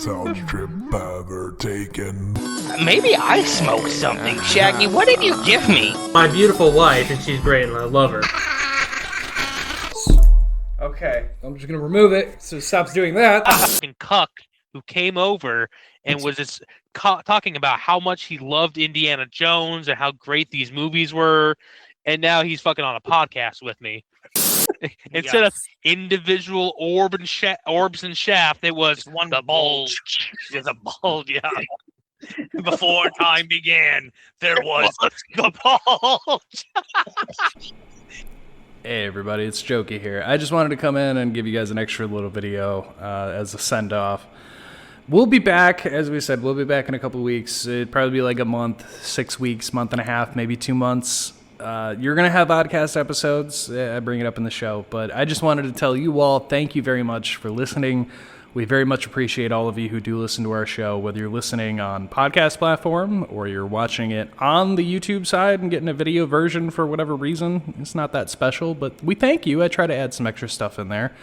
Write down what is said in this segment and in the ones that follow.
sound trip ever taken. Maybe I smoked something. Shaggy, what did you give me? My beautiful wife, and she's great, and I love her. Okay, I'm just gonna remove it so it stops doing that. Fucking cuck who came over and was just talking about how much he loved Indiana Jones and how great these movies were, and now he's fucking on a podcast with me. Instead of individual orbs and shaft, it was the bulge. There's a bulge, yeah. Before time began, there was the bulge. Hey everybody, it's Jokey here. I just wanted to come in and give you guys an extra little video as a send-off. We'll be back, as we said, we'll be back in a couple weeks. It'd probably be like a month, 6 weeks, month and a half, maybe 2 months. You're going to have Oddcast episodes. I bring it up in the show. But I just wanted to tell you all, thank you very much for listening. We very much appreciate all of you who do listen to our show, whether you're listening on podcast platform or you're watching it on the YouTube side and getting a video version for whatever reason. It's not that special, but we thank you. I try to add some extra stuff in there.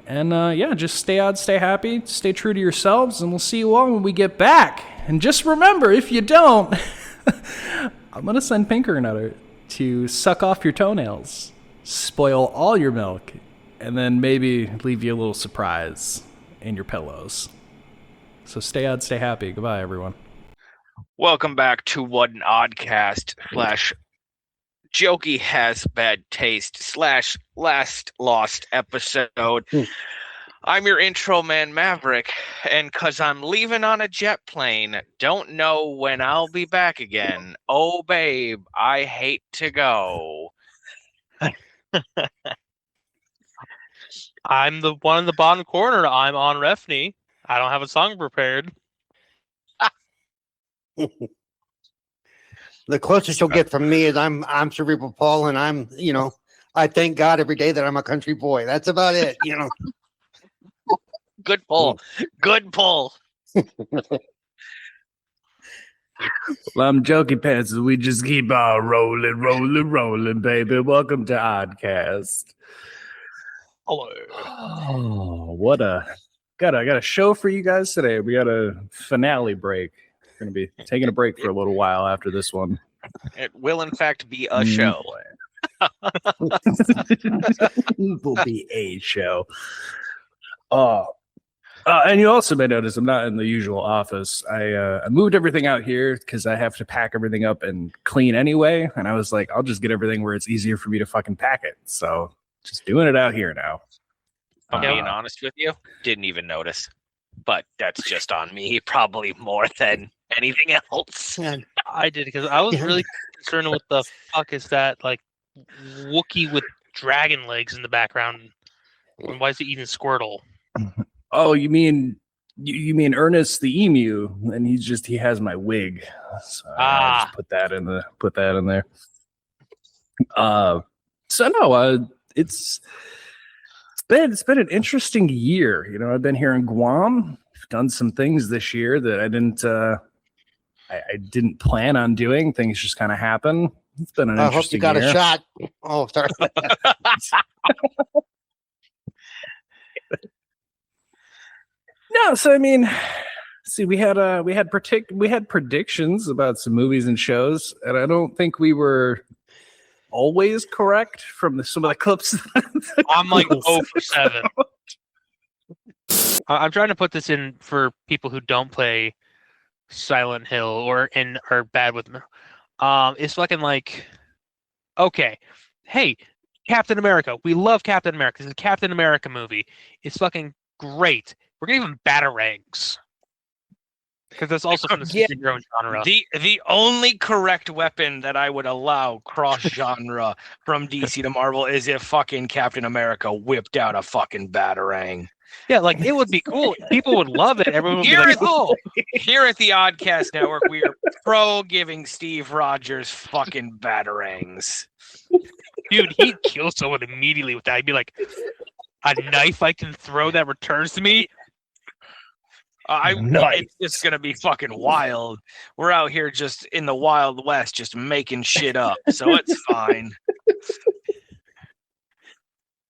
And yeah, just stay odd, stay happy, stay true to yourselves, and we'll see you all when we get back. And just remember, if you don't, I'm going to send Pinker Nutter to suck off your toenails, spoil all your milk, and then maybe leave you a little surprise in your pillows. So stay odd, stay happy. Goodbye, everyone. Welcome back to What an Oddcast / Jokey has bad taste / last lost episode. I'm your intro man, Maverick, and cause I'm leaving on a jet plane, don't know when I'll be back again. Oh, babe, I hate to go. I'm the one in the bottom corner. I'm Onrefni. I don't have a song prepared. The closest you'll get from me is I'm Cerebral Paul, and I'm, I thank God every day that I'm a country boy. That's about it, Good pull. Good pull. Well, I'm Jokey Pants, and we just keep on rolling, baby. Welcome to Oddcast. Hello. Oh, what got a show for you guys today. We got a finale break. We're gonna be taking a break for a little while after this one. It will in fact be a show. It will be a show. And you also may notice I'm not in the usual office. I moved everything out here because I have to pack everything up and clean anyway. And I was like, I'll just get everything where it's easier for me to fucking pack it. So just doing it out here now. I'm being honest with you, didn't even notice. But that's just on me, probably more than anything else. I did, because I was really concerned with the fuck is that, like, Wookiee with dragon legs in the background. And why is he eating Squirtle? Oh, you mean Ernest the emu? And he has my wig. So I just put that in there. So no, it's been an interesting year. I've been here in Guam. I've done some things this year that I didn't plan on doing. Things just kind of happen. It's been an interesting year. I hope you got a shot. Oh, sorry. No, so I mean, see, we had predictions about some movies and shows, and I don't think we were always correct from some of the clips. I'm like 0 for 7. I'm trying to put this in for people who don't play Silent Hill or are bad with them. It's fucking like, okay, hey, Captain America. We love Captain America. It's a Captain America movie. It's fucking great. We're gonna give him batarangs. Because that's also from the superhero genre. The only correct weapon that I would allow cross-genre from DC to Marvel is if fucking Captain America whipped out a fucking batarang. Yeah, like, it would be cool. People would love it. Everyone would be like, oh. Here at the Oddcast Network, we are pro giving Steve Rogers fucking batarangs. Dude, he'd kill someone immediately with that. He'd be like, a knife I can throw that returns to me? It's just gonna be fucking wild. We're out here just in the Wild West, just making shit up, so it's fine.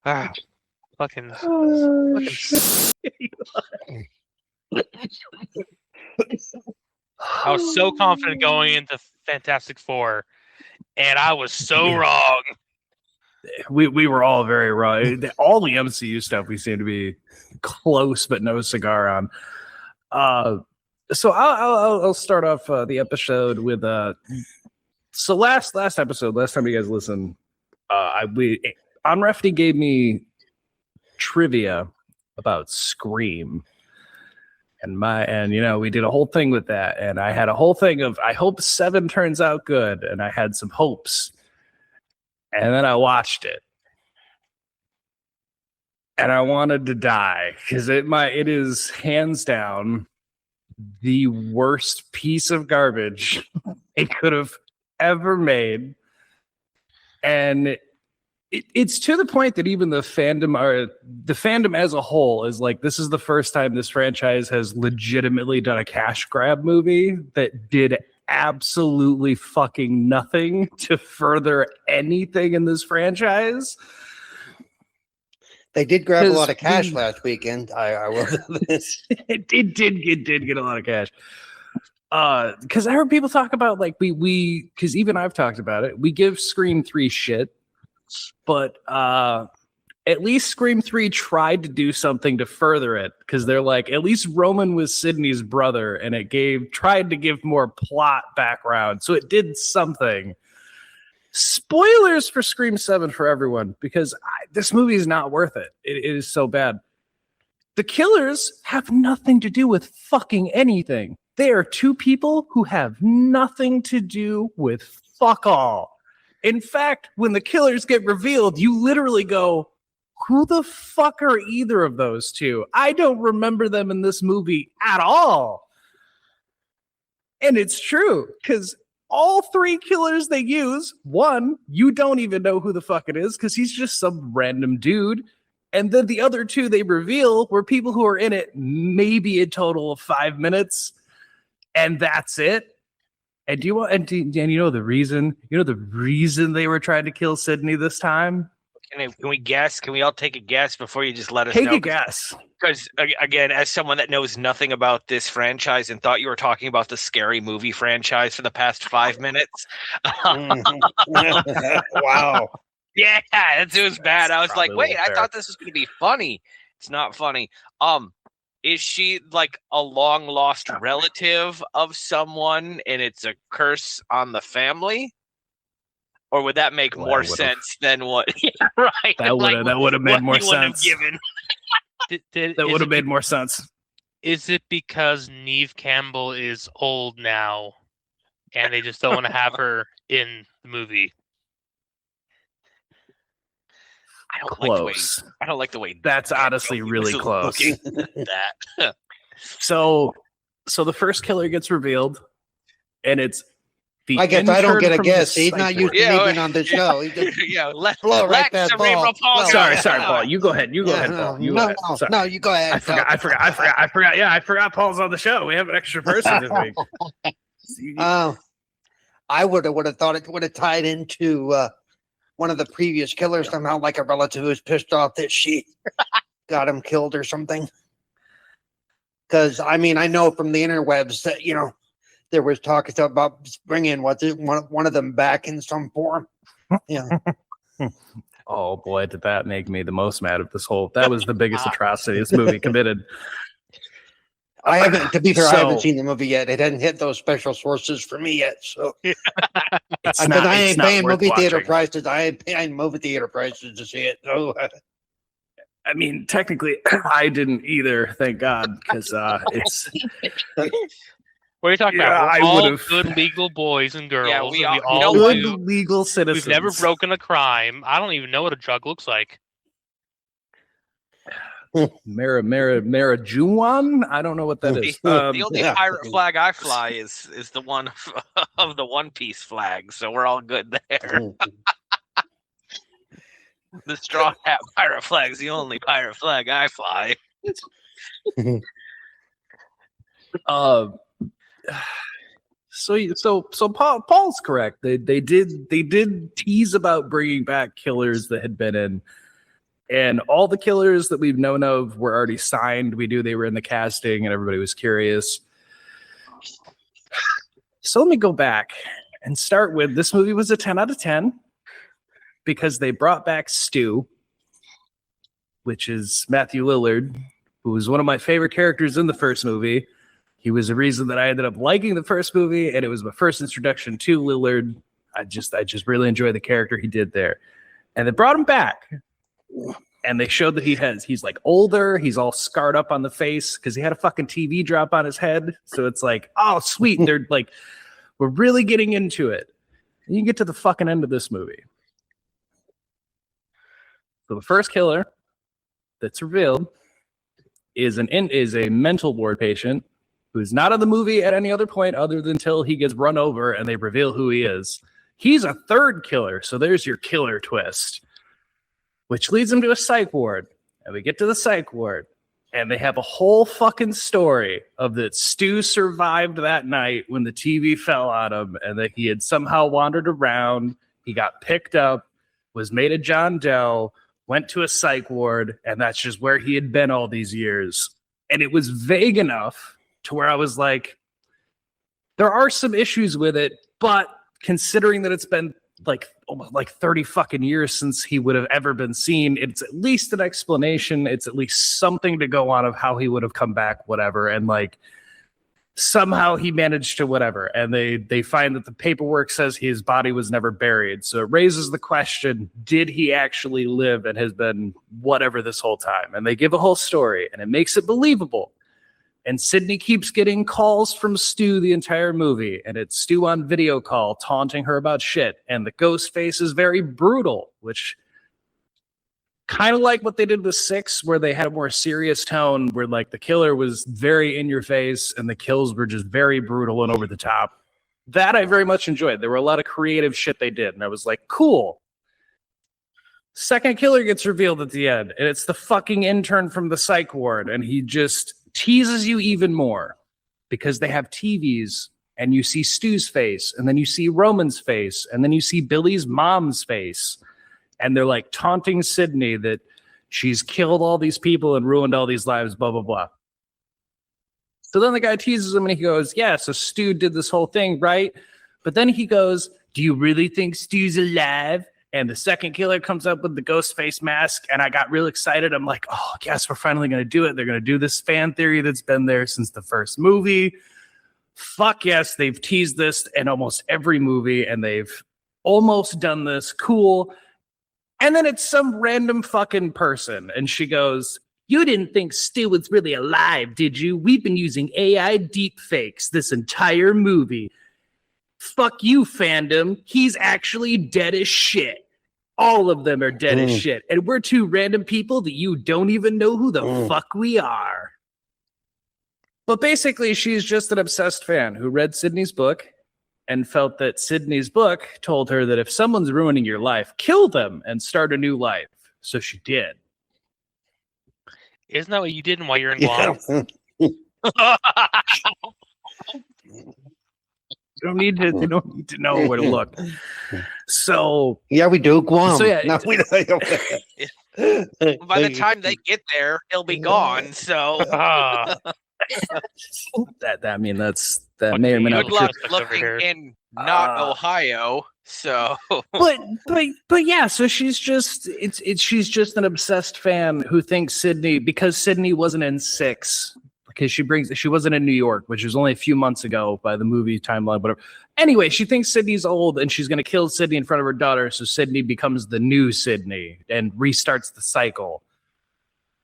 Fucking. I was so confident going into Fantastic Four, and I was so wrong. We were all very wrong. All the MCU stuff we seem to be close, but no cigar on. So I'll start off the episode with so last episode, last time you guys listened, Onrefni gave me trivia about Scream. And you know, we did a whole thing with that, and I had a whole thing of I hope 7 turns out good, and I had some hopes. And then I watched it. And I wanted to die because it is hands down the worst piece of garbage it could have ever made. And it's to the point that even the fandom as a whole is like, this is the first time this franchise has legitimately done a cash grab movie that did absolutely fucking nothing to further anything in this franchise. They did grab a lot of cash last weekend. I will do this. It did get a lot of cash. Because I heard people talk about like we because even I've talked about it. We give Scream 3 shit, but at least Scream 3 tried to do something to further it, because they're like, at least Roman was Sidney's brother, and it tried to give more plot background, so it did something. Spoilers for Scream 7 for everyone, because this movie is not worth it. It is so bad. The killers have nothing to do with fucking anything. They are 2 people who have nothing to do with fuck all. In fact, when the killers get revealed, you literally go, who the fuck are either of those 2? I don't remember them in this movie at all. And it's true, because all 3 killers they use, one, you don't even know who the fuck it is, because he's just some random dude. And then the other 2 they reveal were people who are in it maybe a total of 5 minutes. And that's it. And you know the reason? You know the reason they were trying to kill Sidney this time? Can we guess? Can we all take a guess before you just let us know? Take a guess. Because, again, as someone that knows nothing about this franchise and thought you were talking about the Scary Movie franchise for the past 5 minutes. Wow. Yeah, it was bad. I was like, wait, I thought this was going to be funny. It's not funny. Is she like a long lost relative of someone and it's a curse on the family? Or would that make more sense than what? Yeah, right. That would have made more sense. That would have made more sense. Is it because Neve Campbell is old now and they just don't want to have her in the movie? I don't like the way that's honestly really close. That. So the first killer gets revealed, and it's the. I guess I don't get a guess. He's not used to me being on the show. He just blow right that Cerebral ball. Paul. Sorry, Paul. You go ahead. You go ahead, Paul. You go ahead. No, you go ahead. I forgot. Yeah, I forgot Paul's on the show. We have an extra person this week. I would have thought it would have tied into one of the previous killers somehow, like a relative who's pissed off that she got him killed or something. Because I mean, I know from the interwebs that there was talk about bringing one of them back in some form. Yeah. Oh boy, did that make me the most mad of this whole. That was the biggest atrocity this movie committed. I haven't seen the movie yet. It hadn't hit those special sources for me yet. So I ain't paying movie theater prices. I ain't paying movie theater prices to see it. So I mean, technically, I didn't either. Thank God, because it's. What are you talking about? We're all good legal boys and girls. Yeah, we all good legal citizens. We've never broken a crime. I don't even know what a drug looks like. Marijuana? I don't know what that is. The only pirate flag I fly is the one of the One Piece flag, so we're all good there. The straw hat pirate flag is the only pirate flag I fly. So Paul's correct. They did tease about bringing back killers that had been in. And all the killers that we've known of were already signed. We knew they were in the casting, and everybody was curious. So let me go back and start with this movie was a 10 out of 10 because they brought back Stu, which is Matthew Lillard, who was one of my favorite characters in the first movie. He was the reason that I ended up liking the first movie, and it was my first introduction to Lillard. I just really enjoy the character he did there. And they brought him back. And they showed that he's like older, he's all scarred up on the face because he had a fucking TV drop on his head. So it's like, oh sweet, they're like, we're really getting into it. And you get to the fucking end of this movie. So the first killer that's revealed is a mental ward patient who's not in the movie at any other point other than until he gets run over and they reveal who he is. He's a third killer, so there's your killer twist, which leads him to a psych ward. And we get to the psych ward, and they have a whole fucking story of that Stu survived that night when the TV fell on him, and that he had somehow wandered around. He got picked up, was made a John Doe, went to a psych ward, and that's just where he had been all these years. And it was vague enough to where I was like, there are some issues with it, but considering that it's been like almost like 30 fucking years since he would have ever been seen, it's at least an explanation. It's at least something to go on of how he would have come back, whatever. And like somehow he managed to whatever. And they find that the paperwork says his body was never buried. So it raises the question, did he actually live and has been whatever this whole time? And they give a whole story and it makes it believable. And Sydney keeps getting calls from Stu the entire movie. And it's Stu on video call taunting her about shit. And the ghost face is very brutal, which kind of like what they did with 6, where they had a more serious tone, where like the killer was very in your face and the kills were just very brutal and over the top. That I very much enjoyed. There were a lot of creative shit they did. And I was like, cool. Second killer gets revealed at the end. And it's the fucking intern from the psych ward. And he just teases you even more because they have TVs and you see Stu's face and then you see Roman's face and then you see Billy's mom's face and they're like taunting Sydney that she's killed all these people and ruined all these lives, blah, blah, blah. So then the guy teases him and he goes, yeah, so Stu did this whole thing, right? But then he goes, do you really think Stu's alive? And the second killer comes up with the ghost face mask, and I got real excited. I'm like, oh, yes, we're finally going to do it. They're going to do this fan theory that's been there since the first movie. Fuck yes, they've teased this in almost every movie, and they've almost done this. Cool. And then it's some random fucking person, and she goes, you didn't think Stu was really alive, did you? We've been using AI deepfakes this entire movie. Fuck you, fandom. He's actually dead as shit. All of them are dead as shit. And we're two random people that you don't even know who the fuck we are. But basically, she's just an obsessed fan who read Sydney's book and felt that Sydney's book told her that if someone's ruining your life, kill them and start a new life. So she did. Isn't that what you did while you're in Guam? They don't need to know where to look. So yeah, we do. Guam. So yeah, no, we don't. By the time they get there, he'll be gone. So that may or may not good be luck true. looking in not Ohio. So but yeah, so she's just she's just an obsessed fan who thinks Sydney, because Sydney wasn't in 6. Because she wasn't in New York, which was only a few months ago by the movie timeline, whatever. Anyway, she thinks Sydney's old and she's going to kill Sydney in front of her daughter. So Sydney becomes the new Sydney and restarts the cycle.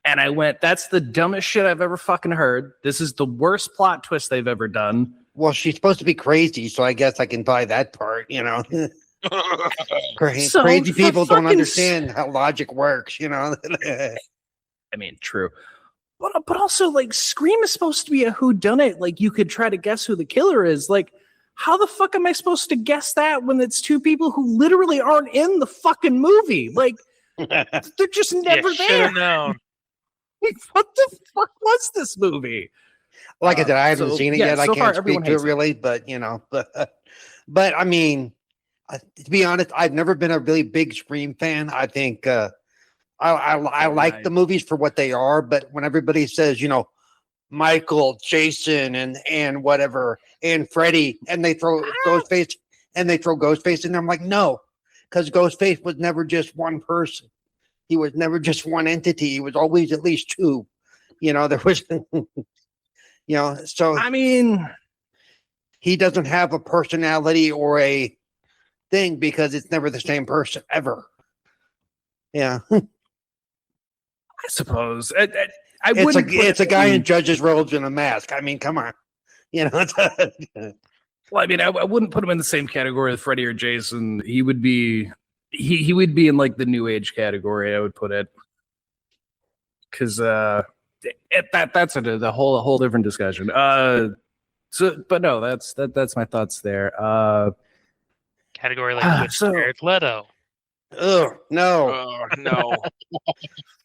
And I went, that's the dumbest shit I've ever fucking heard. This is the worst plot twist they've ever done. Well, she's supposed to be crazy, so I guess I can buy that part, Crazy people don't understand how logic works, I mean, true. But also, like, Scream is supposed to be a whodunit. Like, you could try to guess who the killer is. Like, how the fuck am I supposed to guess that when it's two people who literally aren't in the fucking movie? Like, they're just never there. Should have known. What the fuck was this movie? Like I said, I haven't seen it yet. I can't speak to it really, but but I mean, to be honest, I've never been a really big Scream fan. I think I like the movies for what they are, but when everybody says, Michael, Jason, and whatever, and Freddy, and they throw Ghostface in there. I'm like, no, because Ghostface was never just one person. He was never just one entity. He was always at least two. There was, so I mean, he doesn't have a personality or a thing because it's never the same person ever. Yeah. I suppose. It's a guy in judge's robes and a mask. I mean, come on. Well, I mean, I wouldn't put him in the same category with Freddy or Jason. He would be he would be in like the new age category, I would put it. Because that's a whole different discussion. But no, that's my thoughts there. Category like Jared Leto. Oh no! Oh no!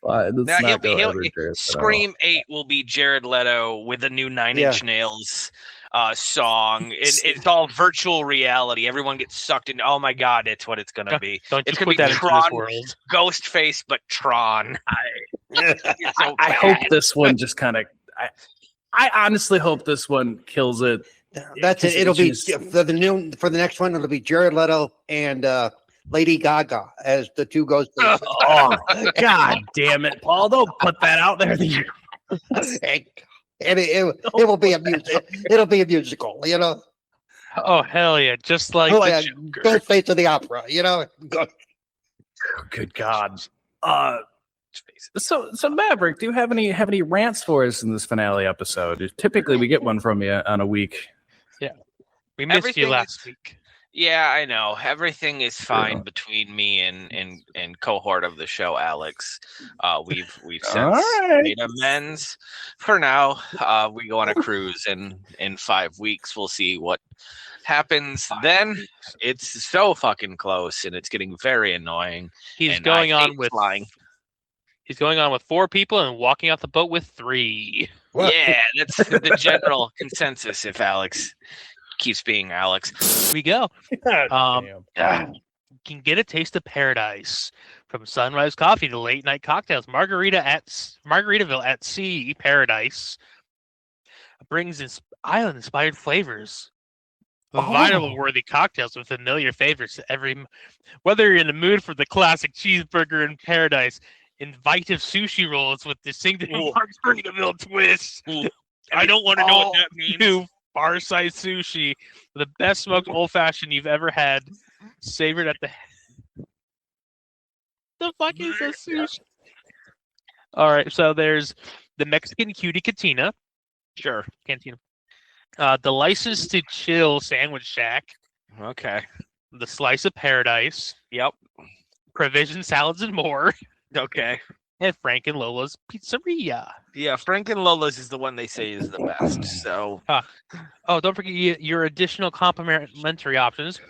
Now Scream 8 will be Jared Leto with a new Nine Inch Nails song. It's all virtual reality. Everyone gets sucked in. Oh my god, it's what it's gonna be. It's gonna be Tron, Ghostface, but Tron. I hope this one just kind of. I honestly hope this one kills it. That's it. It'll be for the next one. It'll be Jared Leto and Lady Gaga as the two ghosts. Oh god damn it, Paul! Don't put that out there. And it will be a music. It'll be a musical. Oh hell yeah! Just like Ghostface of the Opera. Good God. So Maverick, do you have any rants for us in this finale episode? Typically, we get one from you on a week. Yeah, we missed you last week. Yeah, I know. Everything is fine between me and cohort of the show, Alex. We've since made amends. For now, we go on a cruise, and in 5 weeks we'll see what happens. Then it's so fucking close, and it's getting very annoying. He's going on with 4 people and walking off the boat with 3. Yeah, that's the general consensus. If Alex keeps being Alex, we go. You can get a taste of paradise from sunrise coffee to late night cocktails. Margaritaville at Sea Paradise brings island inspired flavors. Vinyl worthy cocktails with familiar favorites. Whether you're in the mood for the classic cheeseburger in paradise, invitive sushi rolls with distinctive Margaritaville twists. I don't want to know what that means. Bar-sized sushi, the best smoked old-fashioned you've ever had, savored at the fuck is a sushi? All right, so there's the Mexican Cutie Cantina. Sure. Cantina. The License to Chill Sandwich Shack. Okay. The Slice of Paradise. Yep. Provision Salads and More. Okay. And Frank and Lola's Pizzeria. Yeah, Frank and Lola's is the one they say is the best. So, don't forget your additional complimentary options,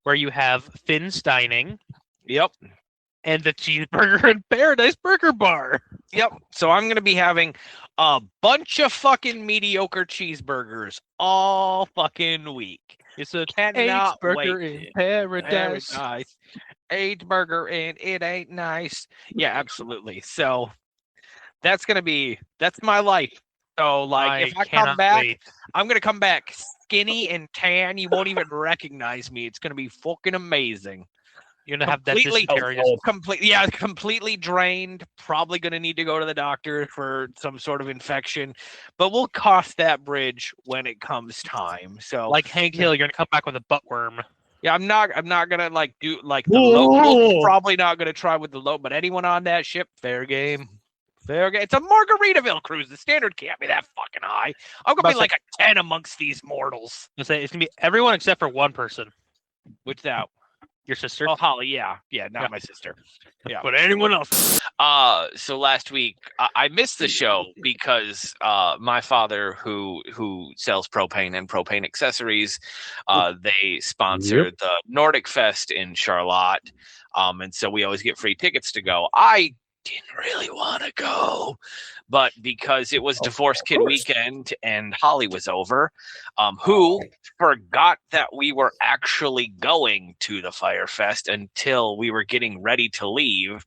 where you have Finn's Dining. Yep. And the Cheeseburger and Paradise Burger Bar. Yep. So I'm gonna be having a bunch of fucking mediocre cheeseburgers all fucking week. It's a burger in paradise. Ate burger and it ain't nice. Yeah, absolutely. So that's my life. So if I come back, I'm gonna come back skinny and tan. You won't even recognize me. It's gonna be fucking amazing. You're gonna have that dysentery. Completely drained. Probably gonna need to go to the doctor for some sort of infection, but we'll cross that bridge when it comes time. So, like Hank Hill, you're gonna come back with a butt worm. Yeah, I'm not gonna do the local. Probably not gonna try with the low, but anyone on that ship, fair game. Fair game. It's a Margaritaville cruise. The standard can't be that fucking high. I'm gonna be like a 10 amongst these mortals. It's gonna be everyone except for one person. Which that? Your sister? Oh, Holly, yeah, not my sister. Yeah, but anyone else. So last week I missed the show because my father, who sells propane and propane accessories, they sponsor the Nordic Fest in Charlotte, and so we always get free tickets to go. I didn't really want to go, but because it was Divorce Kid weekend and Holly was over, who forgot that we were actually going to the Fire Fest until we were getting ready to leave,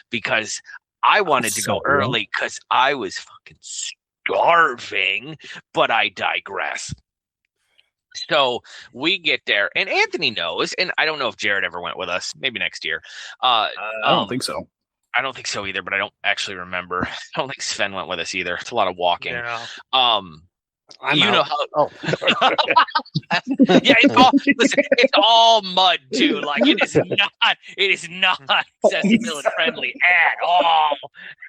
because I wanted to go early because I was fucking starving, but I digress. So we get there, and Anthony knows, and I don't know if Jared ever went with us. Maybe next year. I don't think so. I don't think so either, but I don't actually remember. I don't think Sven went with us either. It's a lot of walking. Yeah. I'm you out. know how. Oh, Yeah, listen, it's all mud too. Like it is not accessibility friendly at all.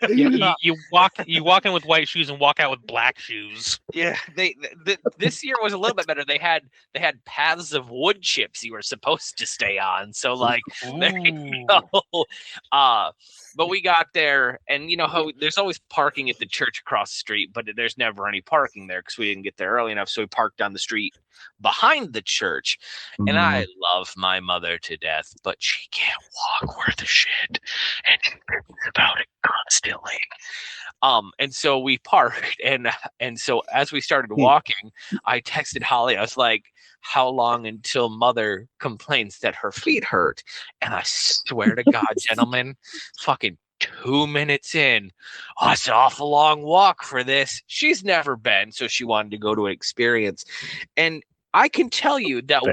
You walk in with white shoes and walk out with black shoes. Yeah, this year was a little bit better. They had paths of wood chips you were supposed to stay on. So like there you go. But we got there, and you know how there's always parking at the church across the street, but there's never any parking there because we didn't get there early enough. So we parked down the street behind the church. And I love my mother to death, but she can't walk worth a shit, and she thinks about it constantly. And so we parked, and so as we started walking, I texted Holly. I was like, how long until mother complains that her feet hurt? And I swear to God, gentlemen, fucking 2 minutes in, oh, it's an awful long walk for this. She's never been, so she wanted to go to an experience. And I can tell you that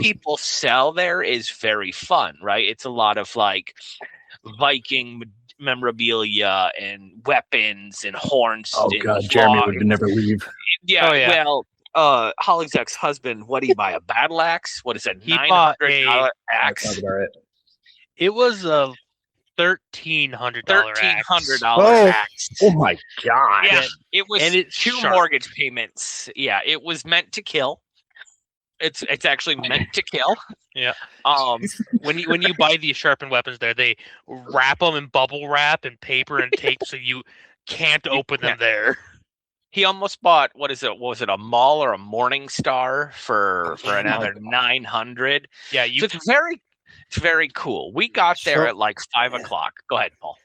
people sell there is very fun, right? It's a lot of like Viking memorabilia and weapons and horns. Oh God, Jeremy would never leave. Yeah, well, Holly's ex-husband, what did he buy? A battle axe? What is it? He bought a axe. It was a $1,300 axe. Oh my God! Yeah, it was, and it's two mortgage payments. Yeah, it was meant to kill. It's actually meant to kill. Yeah. When you buy these sharpened weapons, there they wrap them in bubble wrap and paper and tape, so you can't open them there. He almost bought, what is it? Was it a Maul or a Morning Star for another $900? Yeah, so it's very cool. We got there at like 5 o'clock. Go ahead, Paul.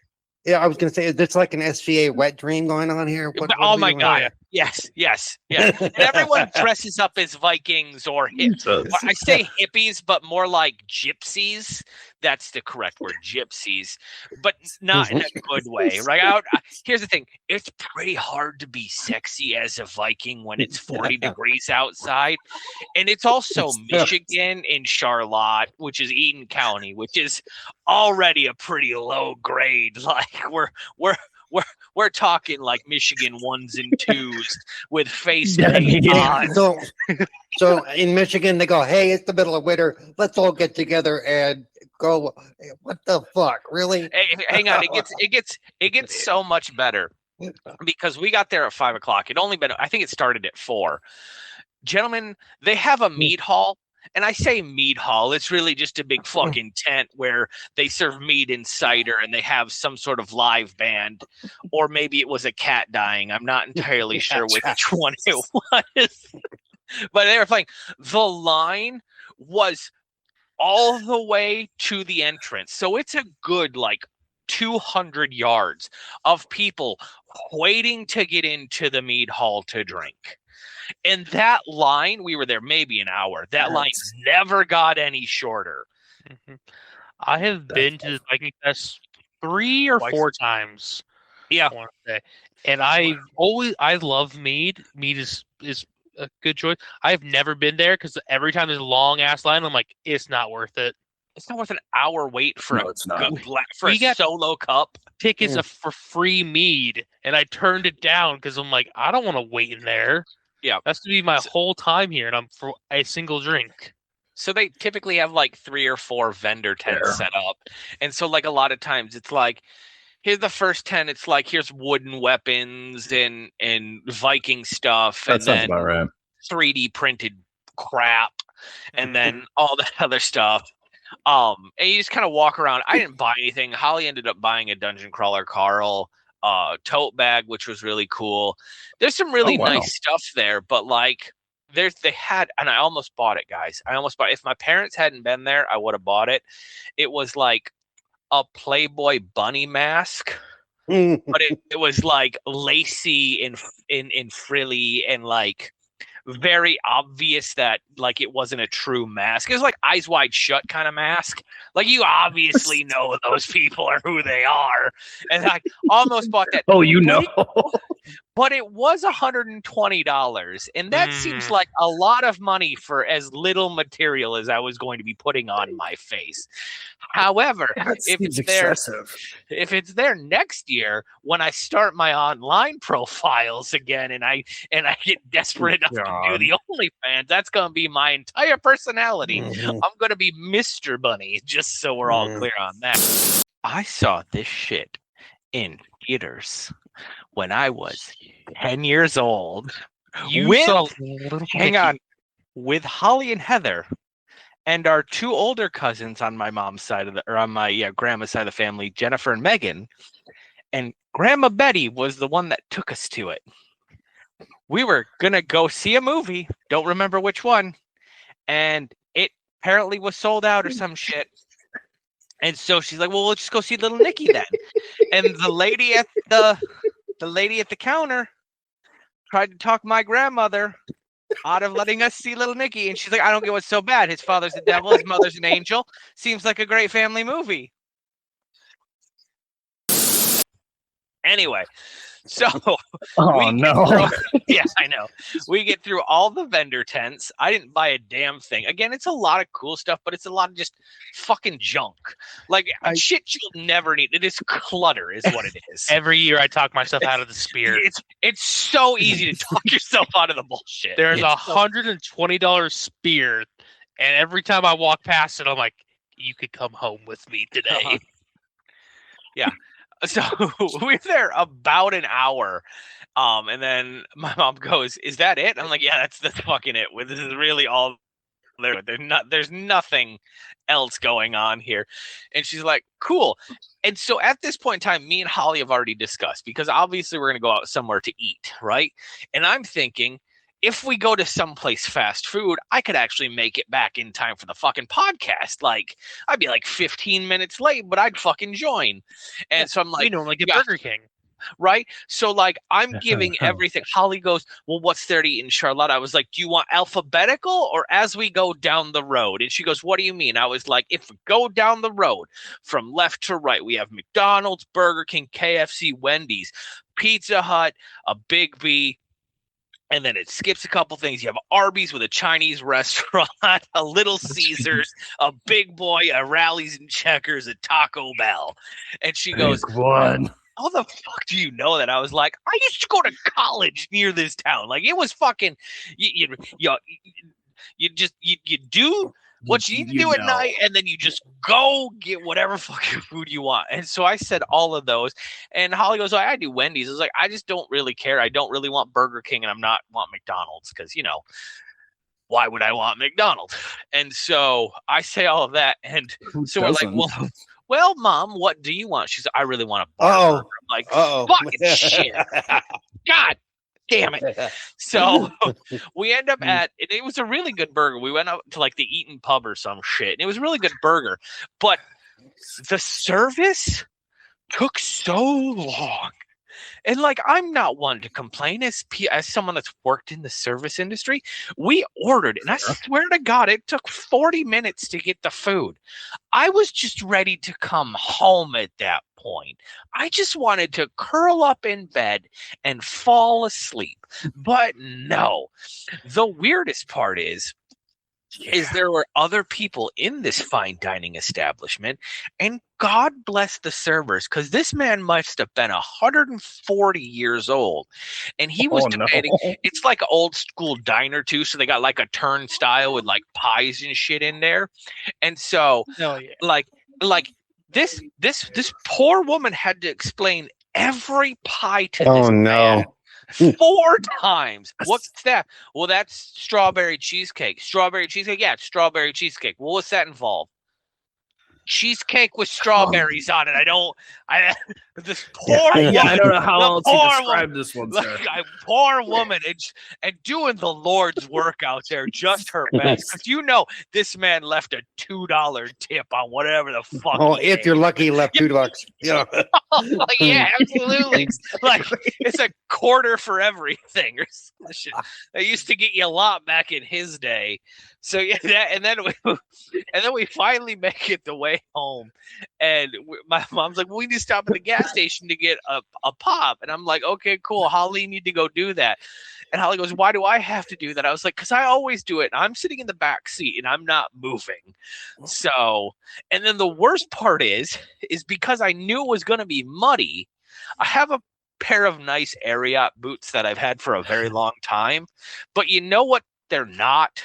yeah, I was going to say, there's like an SVA wet dream going on here. Oh my God. Yes. And everyone dresses up as Vikings or I say hippies, but more like gypsies. That's the correct word, gypsies, but not in a good way, right? Here's the thing. It's pretty hard to be sexy as a Viking when it's 40 degrees outside. And it's also Michigan in Charlotte, which is Eaton County, which is already a pretty low grade. Like we're talking like Michigan 1s and 2s with face paint on. So in Michigan, they go, hey, it's the middle of winter. Let's all get together and go. What the fuck? Really? Hey, hang on. It gets so much better because we got there at 5 o'clock. I think it started at 4. Gentlemen, they have a meat hall. And I say meat hall, it's really just a big fucking tent where they serve meat and cider and they have some sort of live band. Or maybe it was a cat dying. I'm not entirely sure which one it was. But they were playing. The line was all the way to the entrance. So it's a good like 200 yards of people waiting to get into the meat hall to drink. And that line, we were there maybe an hour. That line never got any shorter. Mm-hmm. I have been to the Viking Fest 3 or 4 times. Yeah. I want to say. And I love mead. Mead is a good choice. I've never been there because every time there's a long ass line, I'm like, it's not worth it. It's not worth an hour wait for a solo cup. Tickets for free mead, and I turned it down because I'm like, I don't want to wait in there. Yeah, that's to be my whole time here, and I'm for a single drink. So they typically have like 3 or 4 vendor tents set up, and so like a lot of times it's like, here's the first tent. It's like here's wooden weapons and Viking stuff, that and sounds then about right. 3D printed crap, and then all the other stuff. And you just kind of walk around. I didn't buy anything. Holly ended up buying a Dungeon Crawler Carl tote bag, which was really cool. There's some really nice stuff there, but like they had, and I almost bought it, guys. If my parents hadn't been there, I would have bought it. It was like a Playboy bunny mask, but it was like lacy and frilly and like very obvious that like it wasn't a true mask. It was like Eyes Wide Shut kind of mask. Like you obviously know those people are who they are, and I almost bought that. Oh, you know. but it was $120, and that seems like a lot of money for as little material as I was going to be putting on my face. However, if it's there next year when I start my online profiles again and I get desperate enough to do the OnlyFans, that's going to be my entire personality. I'm going to be Mr. Bunny, just so we're all clear on that. I saw this shit in theaters when I was 10 years old. With Holly and Heather and our two older cousins on my mom's side on my grandma's side of the family, Jennifer and Megan. And Grandma Betty was the one that took us to it. We were going to go see a movie. Don't remember which one. And it apparently was sold out or some shit. And so she's like, well, we'll just go see Little Nicky then. And the lady at the counter tried to talk my grandmother out of letting us see Little Nicky. And she's like, I don't get what's so bad. His father's the devil. His mother's an angel. Seems like a great family movie. Anyway, so yeah, I know. We get through all the vendor tents. I didn't buy a damn thing. Again, it's a lot of cool stuff, but it's a lot of just fucking junk. Like shit you'll never need. It is clutter, is what it is. Every year I talk myself out of the spear. It's so easy to talk yourself out of the bullshit. There's $120 spear, and every time I walk past it, I'm like, you could come home with me today. Yeah. So we're there about an hour, and then my mom goes, "Is that it?" I'm like, "Yeah, that's fucking it. This is really all there. There's nothing else going on here." And she's like, "Cool." And so at this point in time, me and Holly have already discussed, because obviously we're gonna go out somewhere to eat, right? And I'm thinking, if we go to someplace fast food, I could actually make it back in time for the fucking podcast. Like, I'd be like 15 minutes late, but I'd fucking join. And so I'm like, we normally get Burger King. Right? So like, I'm giving everything. Holly goes, well, what's there to eat in Charlotte? I was like, do you want alphabetical or as we go down the road? And she goes, what do you mean? I was like, if we go down the road from left to right, we have McDonald's, Burger King, KFC, Wendy's, Pizza Hut, a Big B, and then it skips a couple things. You have Arby's with a Chinese restaurant, a Little Caesars, a Big Boy, a Rallies and Checkers, a Taco Bell. And she goes, one. How the fuck do you know that? I was like, I used to go to college near this town. Like, it was fucking, you do what you need to do at night, and then you just go get whatever fucking food you want. And so I said all of those, and Holly goes, oh, I do Wendy's. I was like, I just don't really care. I don't really want Burger King, and I'm not want McDonald's, because, why would I want McDonald's? And so I say all of that, and so we're like, well, Mom, what do you want? She's like, I really want a burger. I'm like, fucking shit. God damn it. So we end up it was a really good burger. We went out to like the Eaton Pub or some shit, and it was a really good burger. But the service took so long. And like, I'm not one to complain as someone that's worked in the service industry. We ordered, and I swear to God, it took 40 minutes to get the food. I was just ready to come home at that point. I just wanted to curl up in bed and fall asleep. But no, the weirdest part is there were other people in this fine dining establishment, and God bless the servers, because this man must have been 140 years old, and he was debating. It's like an old school diner too, so they got like a turnstile with like pies and shit in there, and so like this poor woman had to explain every pie to this man 4 times. What's that? Well, that's strawberry cheesecake. Strawberry cheesecake? Yeah, it's strawberry cheesecake. Well, what's that involve? Cheesecake with strawberries on it. This poor woman. I don't know how else to describe this one, sir. Like, poor woman, and doing the Lord's work out there, just her best. Because this man left a $2 tip on whatever the fuck. Oh, if you're lucky, he left $2. Yeah. Yeah, absolutely. Like, it's a quarter for everything. They used to get you a lot back in his day. So yeah, and then we finally make it the way way home, and my mom's like, "We need to stop at the gas station to get a pop," and I'm like, "Okay, cool. Holly, you need to go do that." And Holly goes, "Why do I have to do that?" I was like, "Because I always do it. And I'm sitting in the back seat and I'm not moving." So, and then the worst part is because I knew it was going to be muddy. I have a pair of nice Ariat boots that I've had for a very long time, but you know what? They're not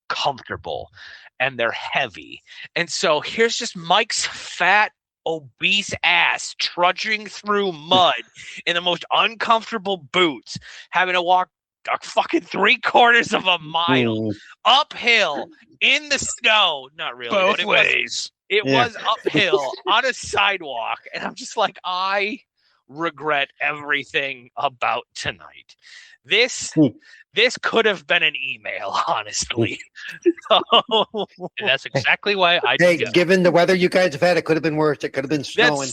comfortable and they're heavy. And so here's just Mike's fat, obese ass trudging through mud in the most uncomfortable boots, having to walk a fucking 3/4 of a mile uphill in the snow. Not really. Both but ways. It was uphill on a sidewalk. And I'm just like, I regret everything about tonight. This could have been an email, honestly. And that's exactly why I Hey, did. given the weather you guys have had, it could have been worse. It could have been snowing.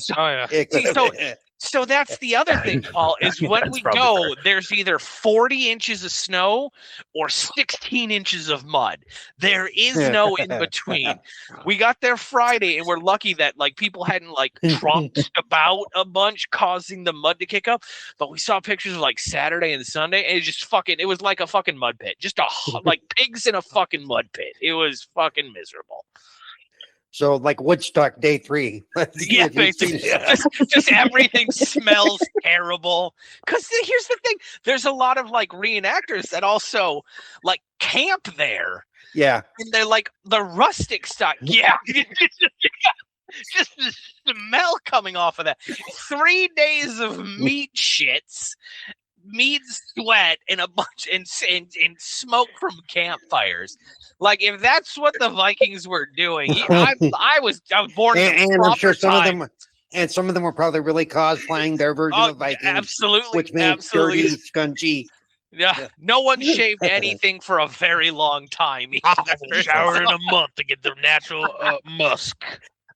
It could See, have- so that's the other thing, Paul, is when That's we probably go, fair. there's either 40 inches of snow or 16 inches of mud. There is no in between. We got there Friday, and we're lucky that like people hadn't like trunked about a bunch, causing the mud to kick up. But we saw pictures of like Saturday and Sunday, and it was like a fucking mud pit, just like pigs in a fucking mud pit. It was fucking miserable. So, like Woodstock Day 3. Yeah, basically, just everything smells terrible. Because here's the thing: there's a lot of like reenactors that also like camp there, Yeah. and they're like the rustic style. Yeah, just the smell coming off of that. 3 days of meat shits, meat sweat, and a bunch and smoke from campfires. Like if that's what the Vikings were doing, I was born. And I'm sure some time. of them were probably really cosplaying their version of Vikings, absolutely, which made absolutely. dirty, scungy. Yeah, no one shaved anything for a very long time. Shower in a month to get the natural musk.